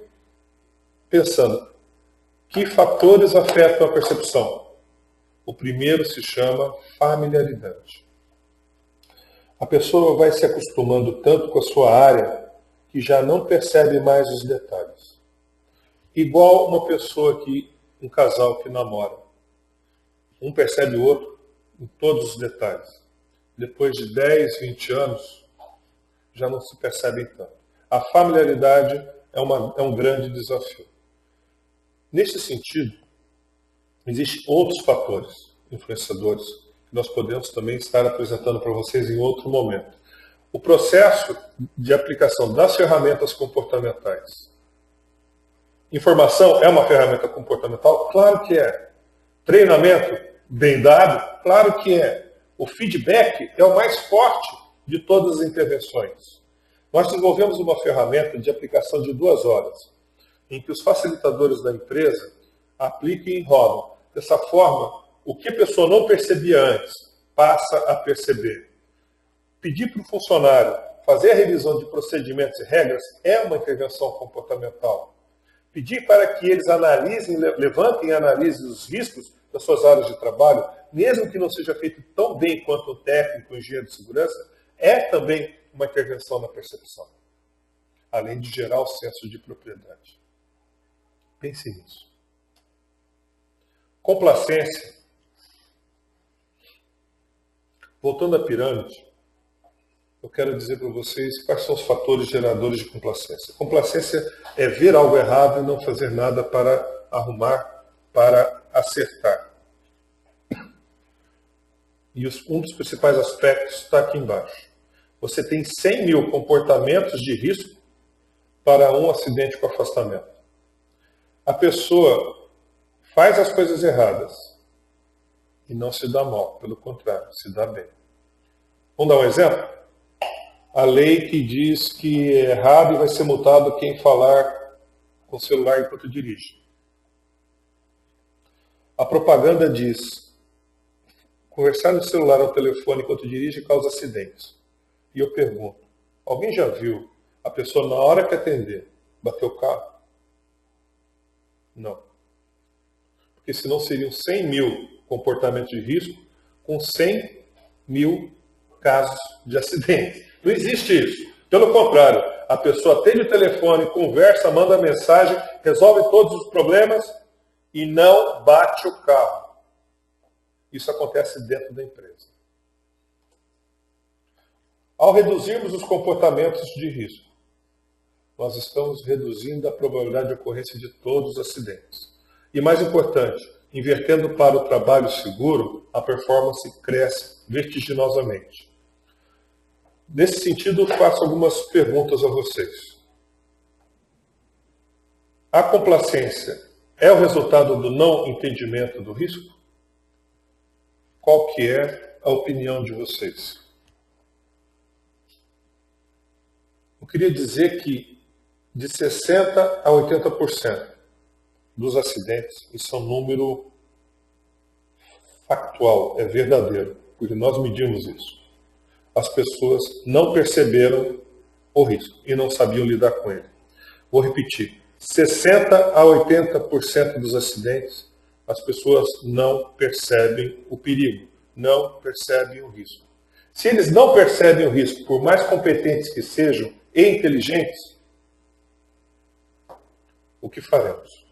pensando, que fatores afetam a percepção? O primeiro se chama familiaridade. A pessoa vai se acostumando tanto com a sua área que já não percebe mais os detalhes. Igual um casal que namora. Um percebe o outro em todos os detalhes. Depois de 10, 20 anos, já não se percebem tanto. A familiaridade é um grande desafio. Nesse sentido, existem outros fatores influenciadores que nós podemos também estar apresentando para vocês em outro momento. O processo de aplicação das ferramentas comportamentais. Informação é uma ferramenta comportamental? Claro que é. Treinamento bem dado? Claro que é. O feedback é o mais forte de todas as intervenções. Nós desenvolvemos uma ferramenta de aplicação de 2 horas, em que os facilitadores da empresa aplicam e enrolam. Dessa forma, o que a pessoa não percebia antes, passa a perceber. Pedir para o funcionário fazer a revisão de procedimentos e regras é uma intervenção comportamental. Pedir para que eles levantem e analisem os riscos das suas áreas de trabalho, mesmo que não seja feito tão bem quanto o técnico, o engenheiro de segurança, é também uma intervenção na percepção, além de gerar o senso de propriedade. Pense nisso. Complacência. Voltando à pirâmide, eu quero dizer para vocês quais são os fatores geradores de complacência. Complacência é ver algo errado e não fazer nada para arrumar, para acertar. E um dos principais aspectos está aqui embaixo. Você tem 100 mil comportamentos de risco para um acidente com afastamento. A pessoa faz as coisas erradas e não se dá mal, pelo contrário, se dá bem. Vamos dar um exemplo? A lei que diz que é errado e vai ser multado quem falar com o celular enquanto dirige. A propaganda diz, Conversar no celular ou telefone enquanto dirige causa acidentes. E eu pergunto, alguém já viu a pessoa, na hora que atender, bater o carro? Não. Porque senão seriam 100 mil comportamentos de risco com 100 mil casos de acidente. Não existe isso. Pelo contrário, a pessoa atende o telefone, conversa, manda mensagem, resolve todos os problemas e não bate o carro. Isso acontece dentro da empresa. Ao reduzirmos os comportamentos de risco, nós estamos reduzindo a probabilidade de ocorrência de todos os acidentes. E mais importante, invertendo para o trabalho seguro, a performance cresce vertiginosamente. Nesse sentido, eu faço algumas perguntas a vocês. A complacência é o resultado do não entendimento do risco? Qual que é a opinião de vocês? Eu queria dizer que de 60% a 80% dos acidentes, isso é um número factual, é verdadeiro, porque nós medimos isso. As pessoas não perceberam o risco e não sabiam lidar com ele. Vou repetir, 60% a 80% dos acidentes, as pessoas não percebem o perigo, não percebem o risco. Se eles não percebem o risco, por mais competentes que sejam e inteligentes, o que faremos?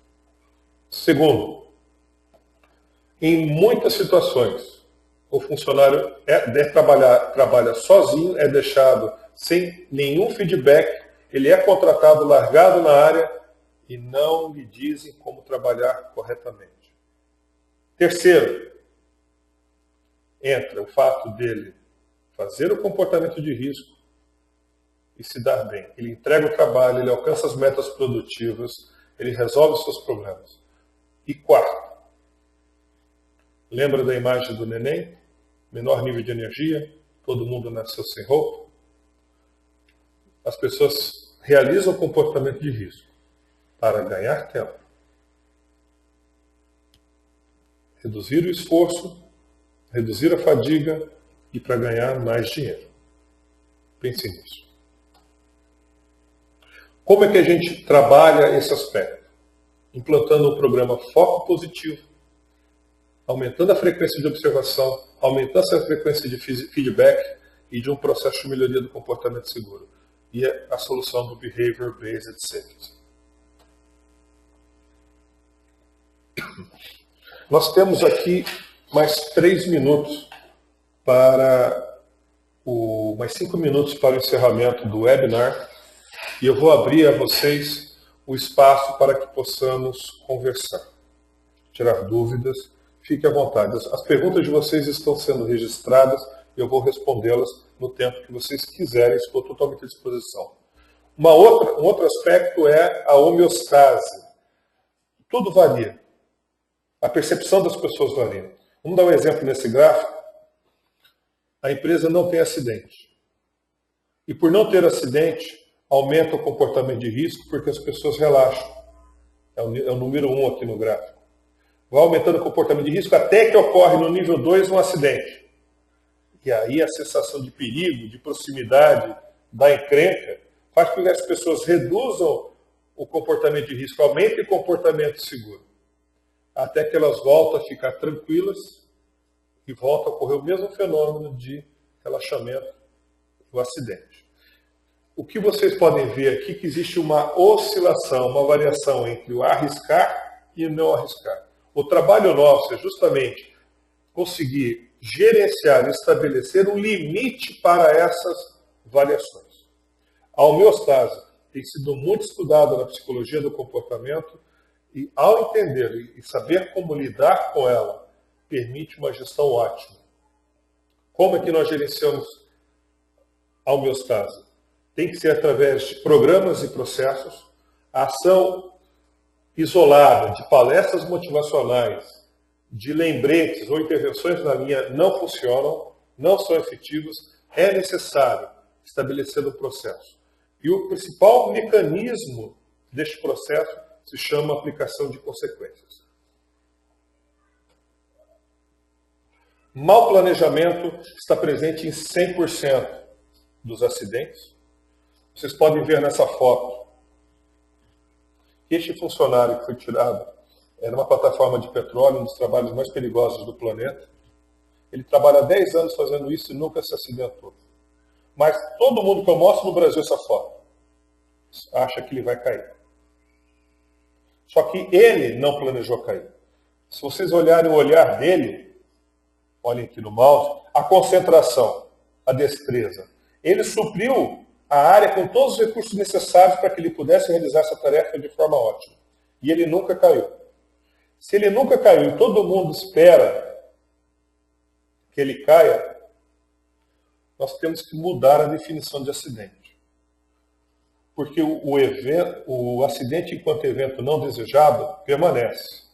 Segundo, em muitas situações, o funcionário trabalha sozinho, é deixado sem nenhum feedback, ele é contratado, largado na área e não lhe dizem como trabalhar corretamente. Terceiro, entra o fato dele fazer o comportamento de risco e se dar bem. Ele entrega o trabalho, ele alcança as metas produtivas, ele resolve os seus problemas. E quarto, lembra da imagem do neném? Menor nível de energia, todo mundo nasceu sem roupa. As pessoas realizam o comportamento de risco para ganhar tempo, reduzir o esforço, reduzir a fadiga e para ganhar mais dinheiro. Pense nisso. Como é que a gente trabalha esse aspecto? Implantando um programa Foco Positivo, aumentando a frequência de observação, aumentando a frequência de feedback e de um processo de melhoria do comportamento seguro. E a solução do Behavior Based Safety. Nós temos aqui mais 3 minutos mais 5 minutos para o encerramento do webinar e eu vou abrir a vocês o espaço para que possamos conversar, tirar dúvidas, fique à vontade. As perguntas de vocês estão sendo registradas e eu vou respondê-las no tempo que vocês quiserem, estou totalmente à disposição. Um outro aspecto é a homeostase. Tudo varia. A percepção das pessoas varia. Vamos dar um exemplo nesse gráfico. A empresa não tem acidente. E por não ter acidente, aumenta o comportamento de risco porque as pessoas relaxam. É o número 1 aqui no gráfico. Vai aumentando o comportamento de risco até que ocorre no nível 2 um acidente. E aí a sensação de perigo, de proximidade, da encrenca, faz com que as pessoas reduzam o comportamento de risco, aumentem o comportamento seguro. Até que elas voltam a ficar tranquilas e volta a ocorrer o mesmo fenômeno de relaxamento do acidente. O que vocês podem ver aqui é que existe uma oscilação, uma variação entre o arriscar e o não arriscar. O trabalho nosso é justamente conseguir gerenciar e estabelecer um limite para essas variações. A homeostase tem sido muito estudada na psicologia do comportamento e, ao entender e saber como lidar com ela, permite uma gestão ótima. Como é que nós gerenciamos a homeostase? Tem que ser através de programas e processos, a ação isolada de palestras motivacionais, de lembretes ou intervenções na linha não funcionam, não são efetivas, é necessário estabelecer um processo. E o principal mecanismo deste processo se chama aplicação de consequências. Mau planejamento está presente em 100% dos acidentes. Vocês podem ver nessa foto que este funcionário que foi tirado era uma plataforma de petróleo, um dos trabalhos mais perigosos do planeta. Ele trabalha há 10 anos fazendo isso e nunca se acidentou. Mas todo mundo que eu mostro no Brasil essa foto acha que ele vai cair. Só que ele não planejou cair. Se vocês olharem o olhar dele, olhem aqui no mouse, a concentração, a destreza. Ele supriu a área com todos os recursos necessários para que ele pudesse realizar essa tarefa de forma ótima. E ele nunca caiu. Se ele nunca caiu e todo mundo espera que ele caia, nós temos que mudar a definição de acidente. Porque o acidente enquanto evento não desejado permanece.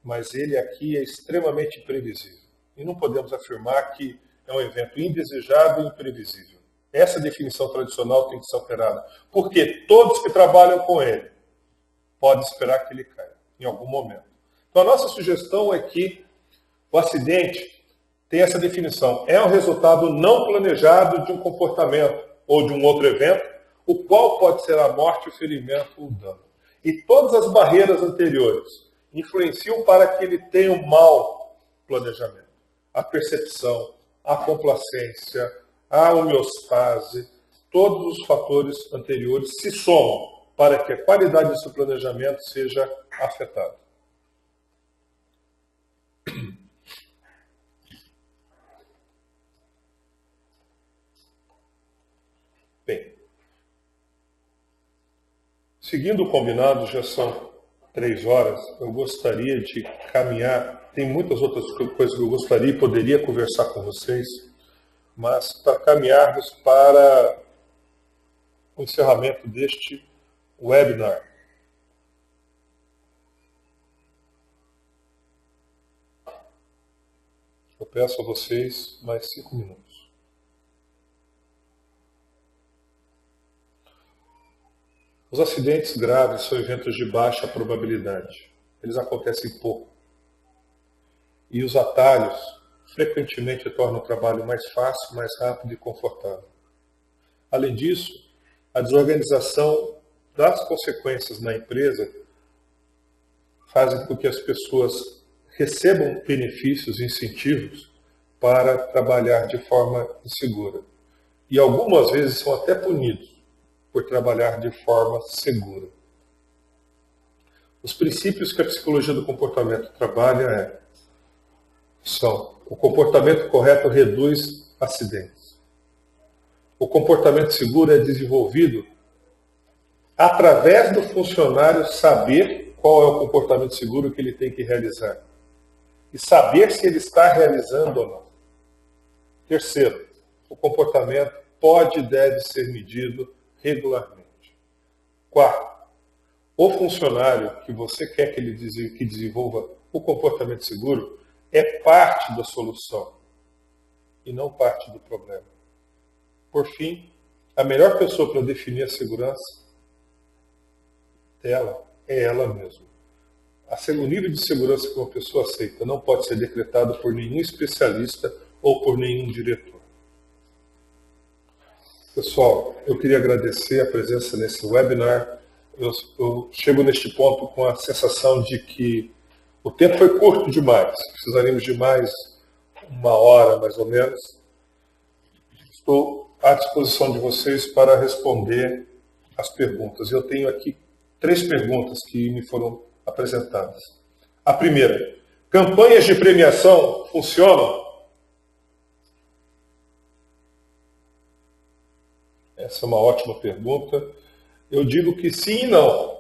Mas ele aqui é extremamente imprevisível. E não podemos afirmar que é um evento indesejado e imprevisível. Essa definição tradicional tem que ser alterada. Porque todos que trabalham com ele podem esperar que ele caia em algum momento. Então a nossa sugestão é que o acidente tem essa definição. É um resultado não planejado de um comportamento ou de um outro evento, o qual pode ser a morte, o ferimento ou o dano. E todas as barreiras anteriores influenciam para que ele tenha um mau planejamento. A percepção, a complacência, a homeostase, todos os fatores anteriores se somam para que a qualidade do seu planejamento seja afetada. Bem, seguindo o combinado, já são 3 horas, eu gostaria de caminhar, tem muitas outras coisas que eu gostaria e poderia conversar com vocês, mas para caminharmos para o encerramento deste webinar. Eu peço a vocês mais 5 minutos. Os acidentes graves são eventos de baixa probabilidade. Eles acontecem pouco. E os atalhos frequentemente tornam o trabalho mais fácil, mais rápido e confortável. Além disso, a desorganização das consequências na empresa fazem com que as pessoas recebam benefícios e incentivos para trabalhar de forma insegura. E algumas vezes são até punidos por trabalhar de forma segura. Os princípios que a psicologia do comportamento trabalha são: o comportamento correto reduz acidentes. O comportamento seguro é desenvolvido através do funcionário saber qual é o comportamento seguro que ele tem que realizar e saber se ele está realizando ou não. Terceiro, o comportamento pode e deve ser medido regularmente. Quarto, o funcionário que você quer que ele desenvolva o comportamento seguro é parte da solução e não parte do problema. Por fim, a melhor pessoa para definir a segurança dela é ela mesma. O nível de segurança que uma pessoa aceita não pode ser decretado por nenhum especialista ou por nenhum diretor. Pessoal, eu queria agradecer a presença nesse webinar. Eu chego neste ponto com a sensação de que o tempo foi curto demais. Precisaríamos de mais 1 hora, mais ou menos. Estou à disposição de vocês para responder as perguntas. Eu tenho aqui 3 perguntas que me foram apresentadas. A primeira: campanhas de premiação funcionam? Essa é uma ótima pergunta. Eu digo que sim e não.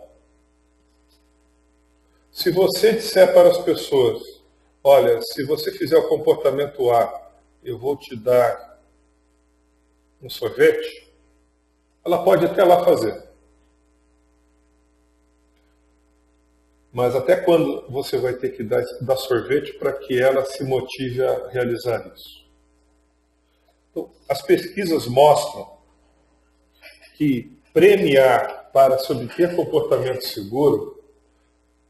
Se você disser para as pessoas: olha, se você fizer o comportamento A, eu vou te dar um sorvete, ela pode até lá fazer. Mas até quando você vai ter que dar sorvete para que ela se motive a realizar isso? Então, as pesquisas mostram que premiar para se obter comportamento seguro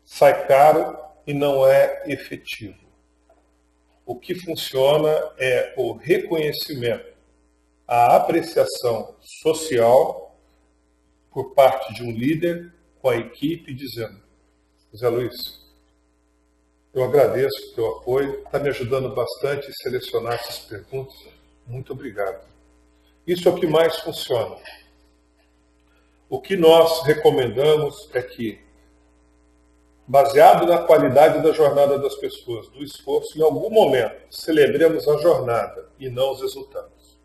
sai caro e não é efetivo. O que funciona é o reconhecimento, a apreciação social por parte de um líder com a equipe dizendo: Zé Luiz, eu agradeço o teu apoio, está me ajudando bastante a selecionar essas perguntas. Muito obrigado. Isso é o que mais funciona. O que nós recomendamos é que, baseado na qualidade da jornada das pessoas, do esforço, em algum momento, celebremos a jornada e não os resultados.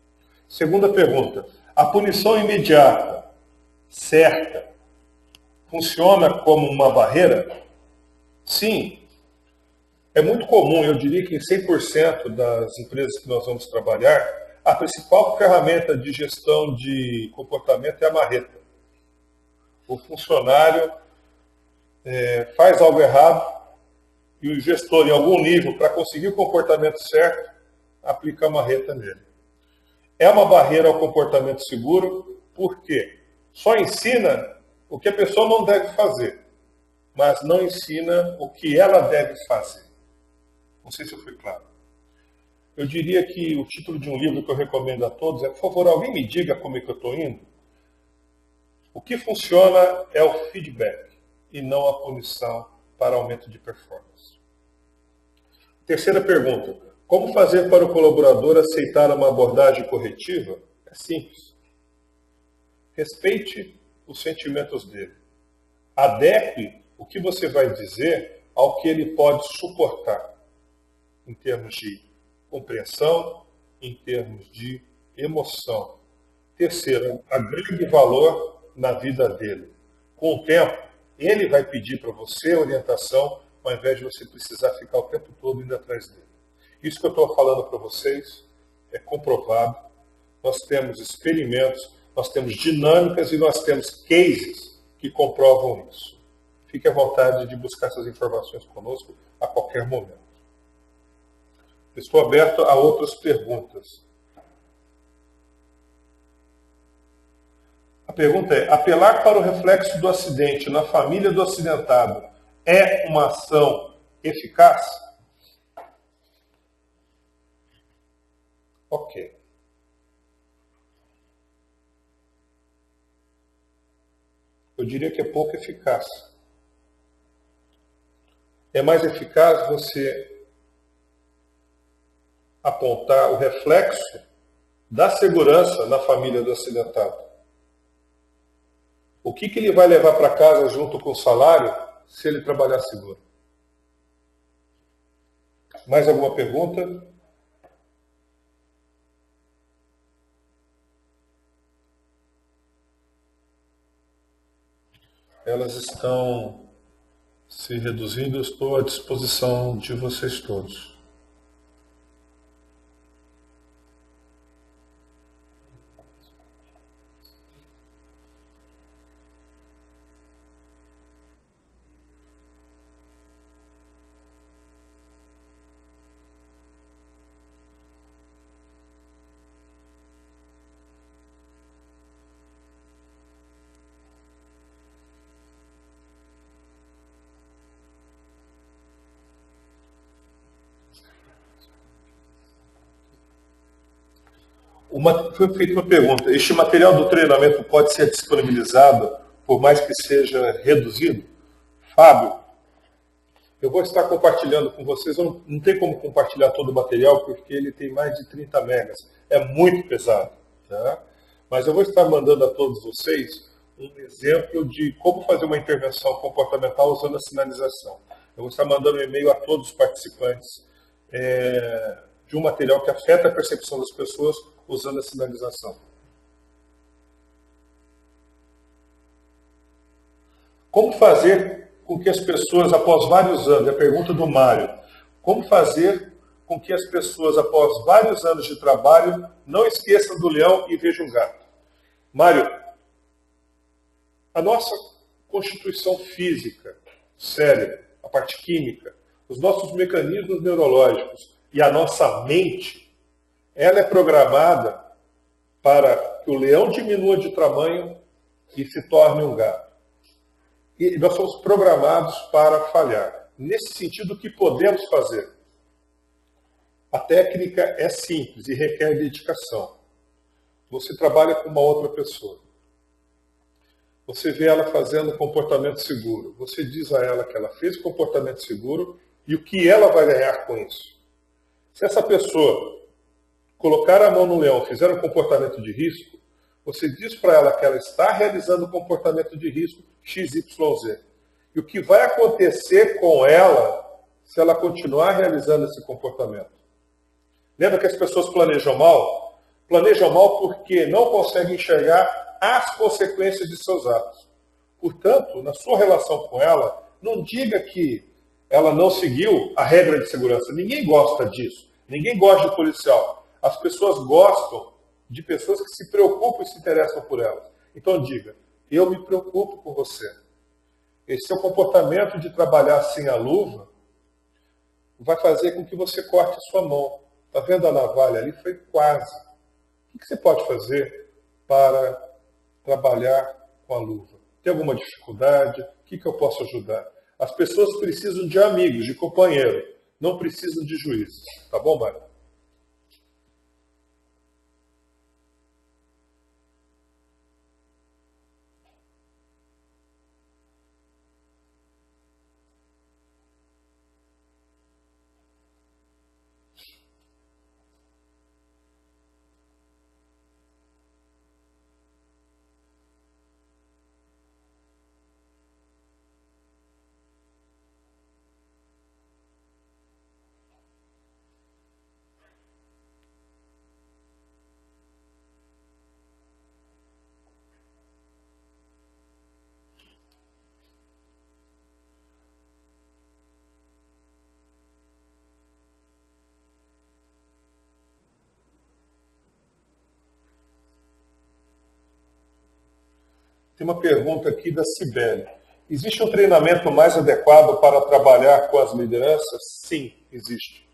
Segunda pergunta: a punição imediata, certa, funciona como uma barreira? Sim. É muito comum, eu diria que em 100% das empresas que nós vamos trabalhar, a principal ferramenta de gestão de comportamento é a marreta. O funcionário faz algo errado e o gestor, em algum nível, para conseguir o comportamento certo, aplica a marreta nele. É uma barreira ao comportamento seguro, porque só ensina o que a pessoa não deve fazer, mas não ensina o que ela deve fazer. Não sei se eu fui claro. Eu diria que o título de um livro que eu recomendo a todos é: por favor, alguém me diga como é que eu estou indo. O que funciona é o feedback e não a punição para aumento de performance. Terceira pergunta: como fazer para o colaborador aceitar uma abordagem corretiva? É simples. Respeite os sentimentos dele. Adeque o que você vai dizer ao que ele pode suportar, em termos de compreensão, em termos de emoção. Terceiro, agregue valor na vida dele. Com o tempo, ele vai pedir para você orientação, ao invés de você precisar ficar o tempo todo indo atrás dele. Isso que eu estou falando para vocês é comprovado. Nós temos experimentos, nós temos dinâmicas e nós temos cases que comprovam isso. Fique à vontade de buscar essas informações conosco a qualquer momento. Estou aberto a outras perguntas. A pergunta é: apelar para o reflexo do acidente na família do acidentado é uma ação eficaz? Ok. Eu diria que é pouco eficaz. É mais eficaz você apontar o reflexo da segurança na família do acidentado. O que ele vai levar para casa junto com o salário se ele trabalhar seguro? Mais alguma pergunta? Elas estão se reduzindo, eu estou à disposição de vocês todos. Foi feita uma pergunta: este material do treinamento pode ser disponibilizado, por mais que seja reduzido? Fábio, eu vou estar compartilhando com vocês. Eu não tem como compartilhar todo o material, porque ele tem mais de 30 megas. É muito pesado. Tá? Mas eu vou estar mandando a todos vocês um exemplo de como fazer uma intervenção comportamental usando a sinalização. Eu vou estar mandando um e-mail a todos os participantes de um material que afeta a percepção das pessoas usando a sinalização. Como fazer com que as pessoas, após vários anos, a pergunta do Mário, como fazer com que as pessoas, após vários anos de trabalho, não esqueçam do leão e vejam o gato? Mário, a nossa constituição física, cérebro, a parte química, os nossos mecanismos neurológicos e a nossa mente, ela é programada para que o leão diminua de tamanho e se torne um gato. E nós somos programados para falhar. Nesse sentido, o que podemos fazer? A técnica é simples e requer dedicação. Você trabalha com uma outra pessoa. Você vê ela fazendo comportamento seguro. Você diz a ela que ela fez comportamento seguro e o que ela vai ganhar com isso. Se essa pessoa colocar a mão no leão, fizer um comportamento de risco, você diz para ela que ela está realizando um comportamento de risco XYZ. E o que vai acontecer com ela se ela continuar realizando esse comportamento? Lembra que as pessoas planejam mal? Planejam mal porque não conseguem enxergar as consequências de seus atos. Portanto, na sua relação com ela, não diga que ela não seguiu a regra de segurança. Ninguém gosta disso. Ninguém gosta de policial. As pessoas gostam de pessoas que se preocupam e se interessam por elas. Então diga, eu me preocupo com você. Esse seu comportamento de trabalhar sem a luva vai fazer com que você corte a sua mão. Está vendo a navalha ali? Foi quase. O que você pode fazer para trabalhar com a luva? Tem alguma dificuldade? O que eu posso ajudar? As pessoas precisam de amigos, de companheiro. Não precisam de juízes. Tá bom, Mário? Tem uma pergunta aqui da Cibele. Existe um treinamento mais adequado para trabalhar com as lideranças? Sim, existe.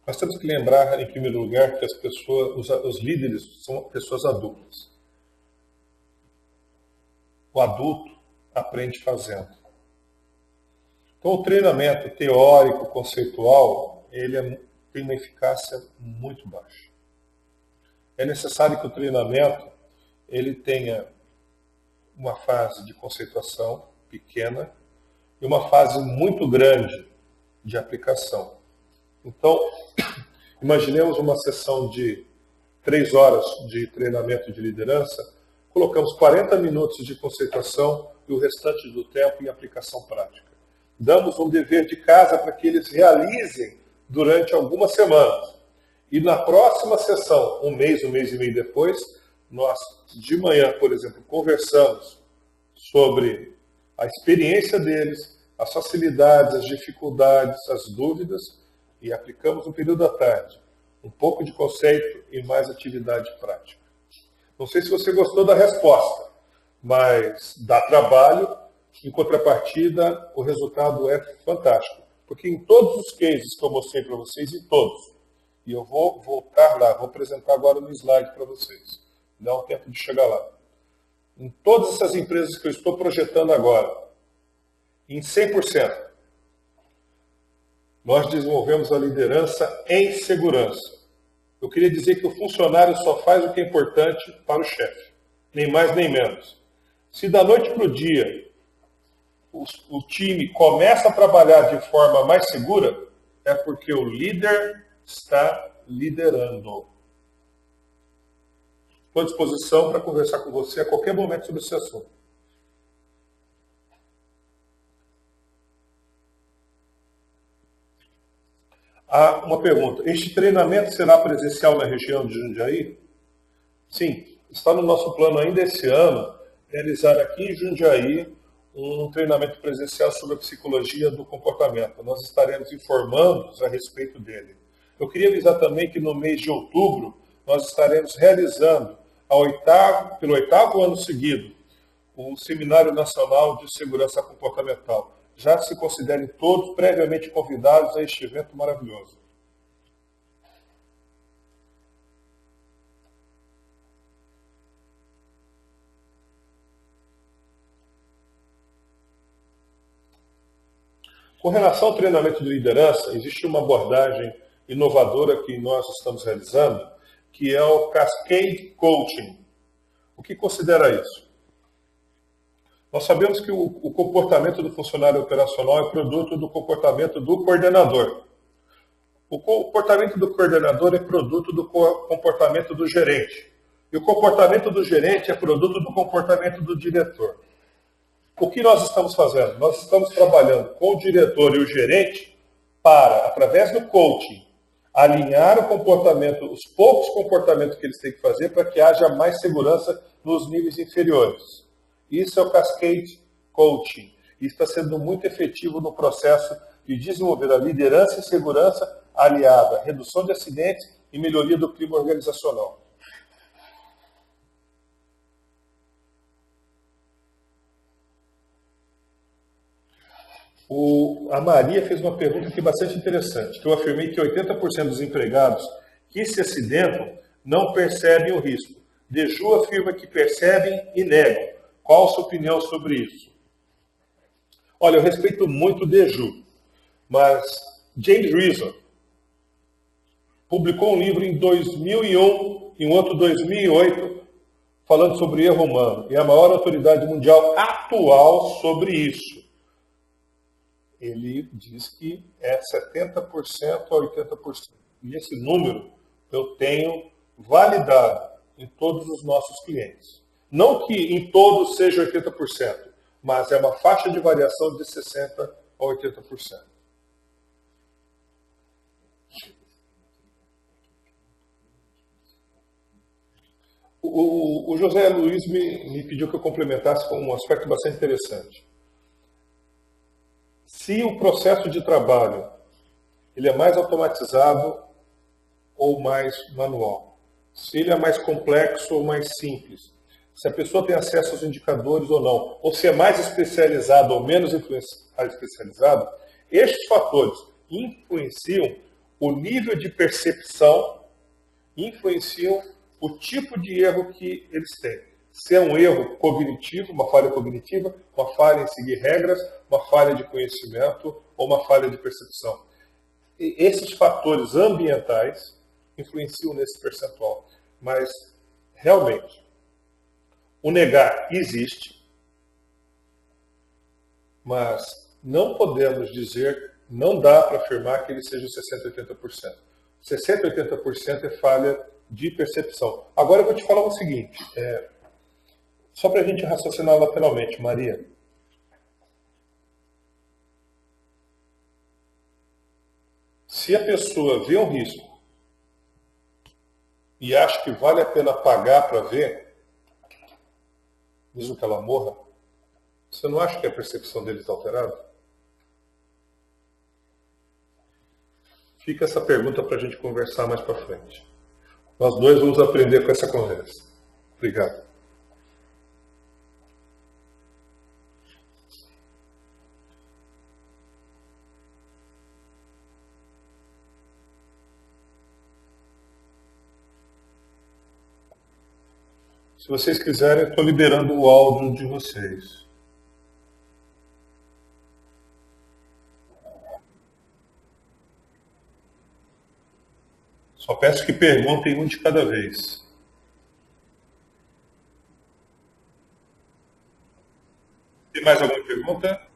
Nós temos que lembrar, em primeiro lugar, que as pessoas, os líderes são pessoas adultas. O adulto aprende fazendo. Então, o treinamento teórico, conceitual, tem uma eficácia muito baixa. É necessário que o treinamento ele tenha uma fase de conceituação pequena e uma fase muito grande de aplicação. Então, imaginemos uma sessão de 3 horas de treinamento de liderança, colocamos 40 minutos de conceituação e o restante do tempo em aplicação prática. Damos um dever de casa para que eles realizem durante algumas semanas. E na próxima sessão, um mês e meio depois, nós, de manhã, por exemplo, conversamos sobre a experiência deles, as facilidades, as dificuldades, as dúvidas, e aplicamos no período da tarde um pouco de conceito e mais atividade prática. Não sei se você gostou da resposta, mas dá trabalho, em contrapartida, o resultado é fantástico. Porque em todos os cases que eu mostrei para vocês, em todos, e eu vou voltar lá, vou apresentar agora no slide para vocês, dá um tempo de chegar lá. Em todas essas empresas que eu estou projetando agora, em 100%, nós desenvolvemos a liderança em segurança. Eu queria dizer que o funcionário só faz o que é importante para o chefe, nem mais nem menos. Se da noite para o dia o time começa a trabalhar de forma mais segura, é porque o líder está liderando. Estou à disposição para conversar com você a qualquer momento sobre esse assunto. Há uma pergunta. Este treinamento será presencial na região de Jundiaí? Sim, está no nosso plano ainda esse ano realizar aqui em Jundiaí um treinamento presencial sobre a psicologia do comportamento. Nós estaremos informando a respeito dele. Eu queria avisar também que no mês de outubro nós estaremos realizando, pelo 8º ano seguido, o Seminário Nacional de Segurança Comportamental. Já se considerem todos previamente convidados a este evento maravilhoso. Com relação ao treinamento de liderança, existe uma abordagem inovadora que nós estamos realizando, que é o Cascade Coaching. O que considera isso? Nós sabemos que o comportamento do funcionário operacional é produto do comportamento do coordenador. O comportamento do coordenador é produto do comportamento do gerente. E o comportamento do gerente é produto do comportamento do diretor. O que nós estamos fazendo? Nós estamos trabalhando com o diretor e o gerente para, através do coaching, alinhar o comportamento, os poucos comportamentos que eles têm que fazer para que haja mais segurança nos níveis inferiores. Isso é o Cascade Coaching. E está sendo muito efetivo no processo de desenvolver a liderança e segurança aliada à redução de acidentes e melhoria do clima organizacional. A Maria fez uma pergunta aqui bastante interessante, que eu afirmei que 80% dos empregados que se acidentam não percebem o risco. Deju afirma que percebem e negam. Qual a sua opinião sobre isso? Olha, eu respeito muito o Deju, mas James Reason publicou um livro em 2001 e um outro em 2008 falando sobre erro humano. E é a maior autoridade mundial atual sobre isso. Ele diz que é 70% a 80%. E esse número eu tenho validado em todos os nossos clientes. Não que em todos seja 80%, mas é uma faixa de variação de 60% a 80%. O José Luiz me pediu que eu complementasse com um aspecto bastante interessante. Se o processo de trabalho ele é mais automatizado ou mais manual, se ele é mais complexo ou mais simples, se a pessoa tem acesso aos indicadores ou não, ou se é mais especializado ou menos especializado, estes fatores influenciam o nível de percepção, influenciam o tipo de erro que eles têm. Se é um erro cognitivo, uma falha cognitiva, uma falha em seguir regras, uma falha de conhecimento ou uma falha de percepção. E esses fatores ambientais influenciam nesse percentual. Mas, realmente, o negar existe, mas não podemos dizer, não dá para afirmar que ele seja 60%, 80%. 60%, 80% é falha de percepção. Agora eu vou te falar o seguinte, só para a gente raciocinar lateralmente, Maria. Se a pessoa vê um risco e acha que vale a pena pagar para ver, mesmo que ela morra, você não acha que a percepção dele está alterada? Fica essa pergunta para a gente conversar mais para frente. Nós dois vamos aprender com essa conversa. Obrigado. Se vocês quiserem, eu estou liberando o áudio de vocês. Só peço que perguntem um de cada vez. Tem mais alguma pergunta?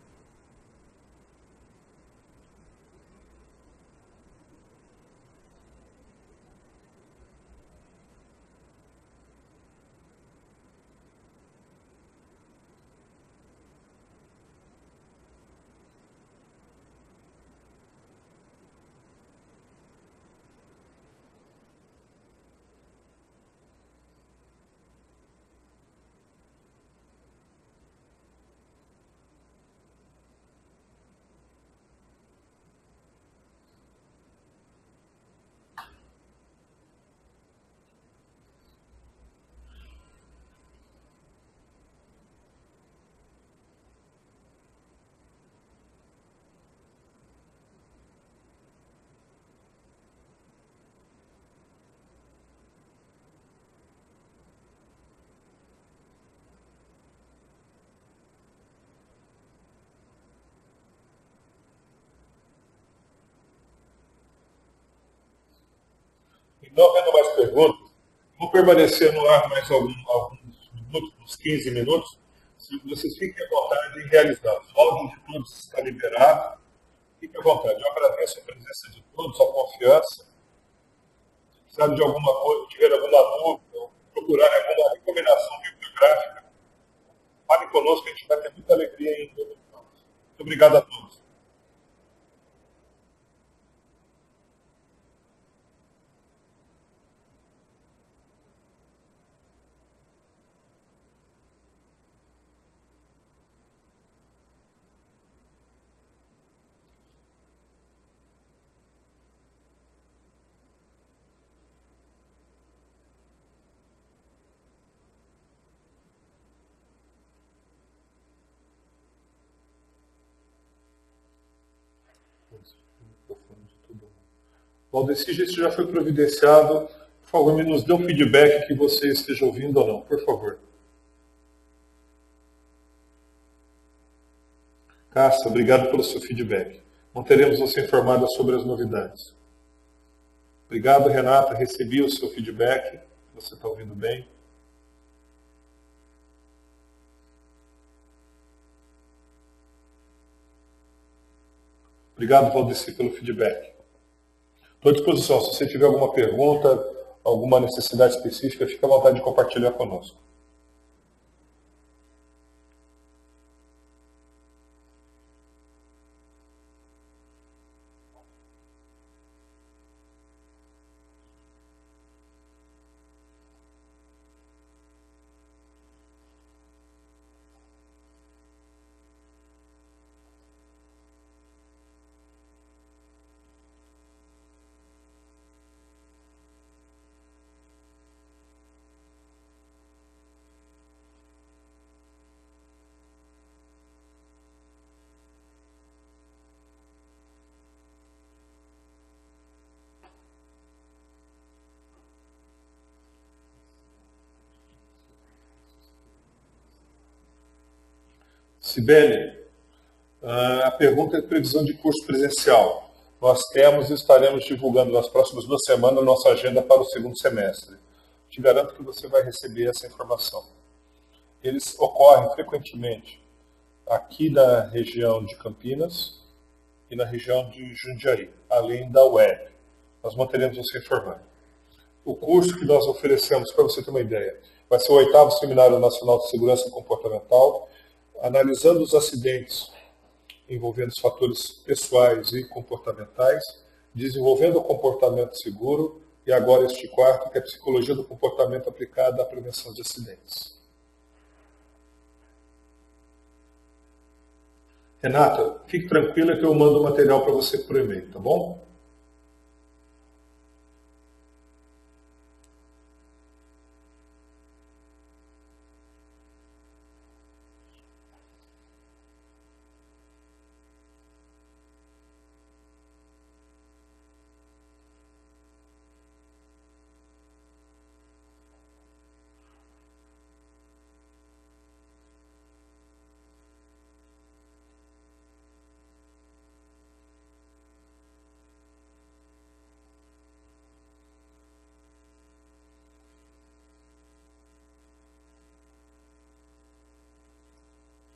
Não havendo mais perguntas, vou permanecer no ar mais alguns minutos, uns 15 minutos. Se vocês fiquem à vontade em realizar. O áudio de todos está liberado. Fiquem à vontade. Eu agradeço a presença de todos, a confiança. Se precisar de alguma coisa, tiver alguma dúvida, procurar alguma recomendação bibliográfica, fale conosco, que a gente vai ter muita alegria em muito obrigado a todos. Valdeci, isso já foi providenciado. Por favor, me nos dê um feedback que você esteja ouvindo ou não, por favor. Cássia, obrigado pelo seu feedback. Manteremos você informada sobre as novidades. Obrigado, Renata. Recebi o seu feedback. Você está ouvindo bem? Obrigado, Valdeci, pelo feedback. Estou à disposição. Se você tiver alguma pergunta, alguma necessidade específica, fique à vontade de compartilhar conosco. Sibeli, a pergunta é previsão de curso presencial. Nós temos e estaremos divulgando nas próximas 2 semanas nossa agenda para o segundo semestre. Te garanto que você vai receber essa informação. Eles ocorrem frequentemente aqui na região de Campinas e na região de Jundiaí, além da web. Nós manteremos você informado. O curso que nós oferecemos, para você ter uma ideia, vai ser o 8º Seminário Nacional de Segurança Comportamental, analisando os acidentes envolvendo os fatores pessoais e comportamentais, desenvolvendo o comportamento seguro e agora este quarto, que é a psicologia do comportamento aplicada à prevenção de acidentes. Renata, fique tranquila que eu mando o material para você por e-mail, tá bom?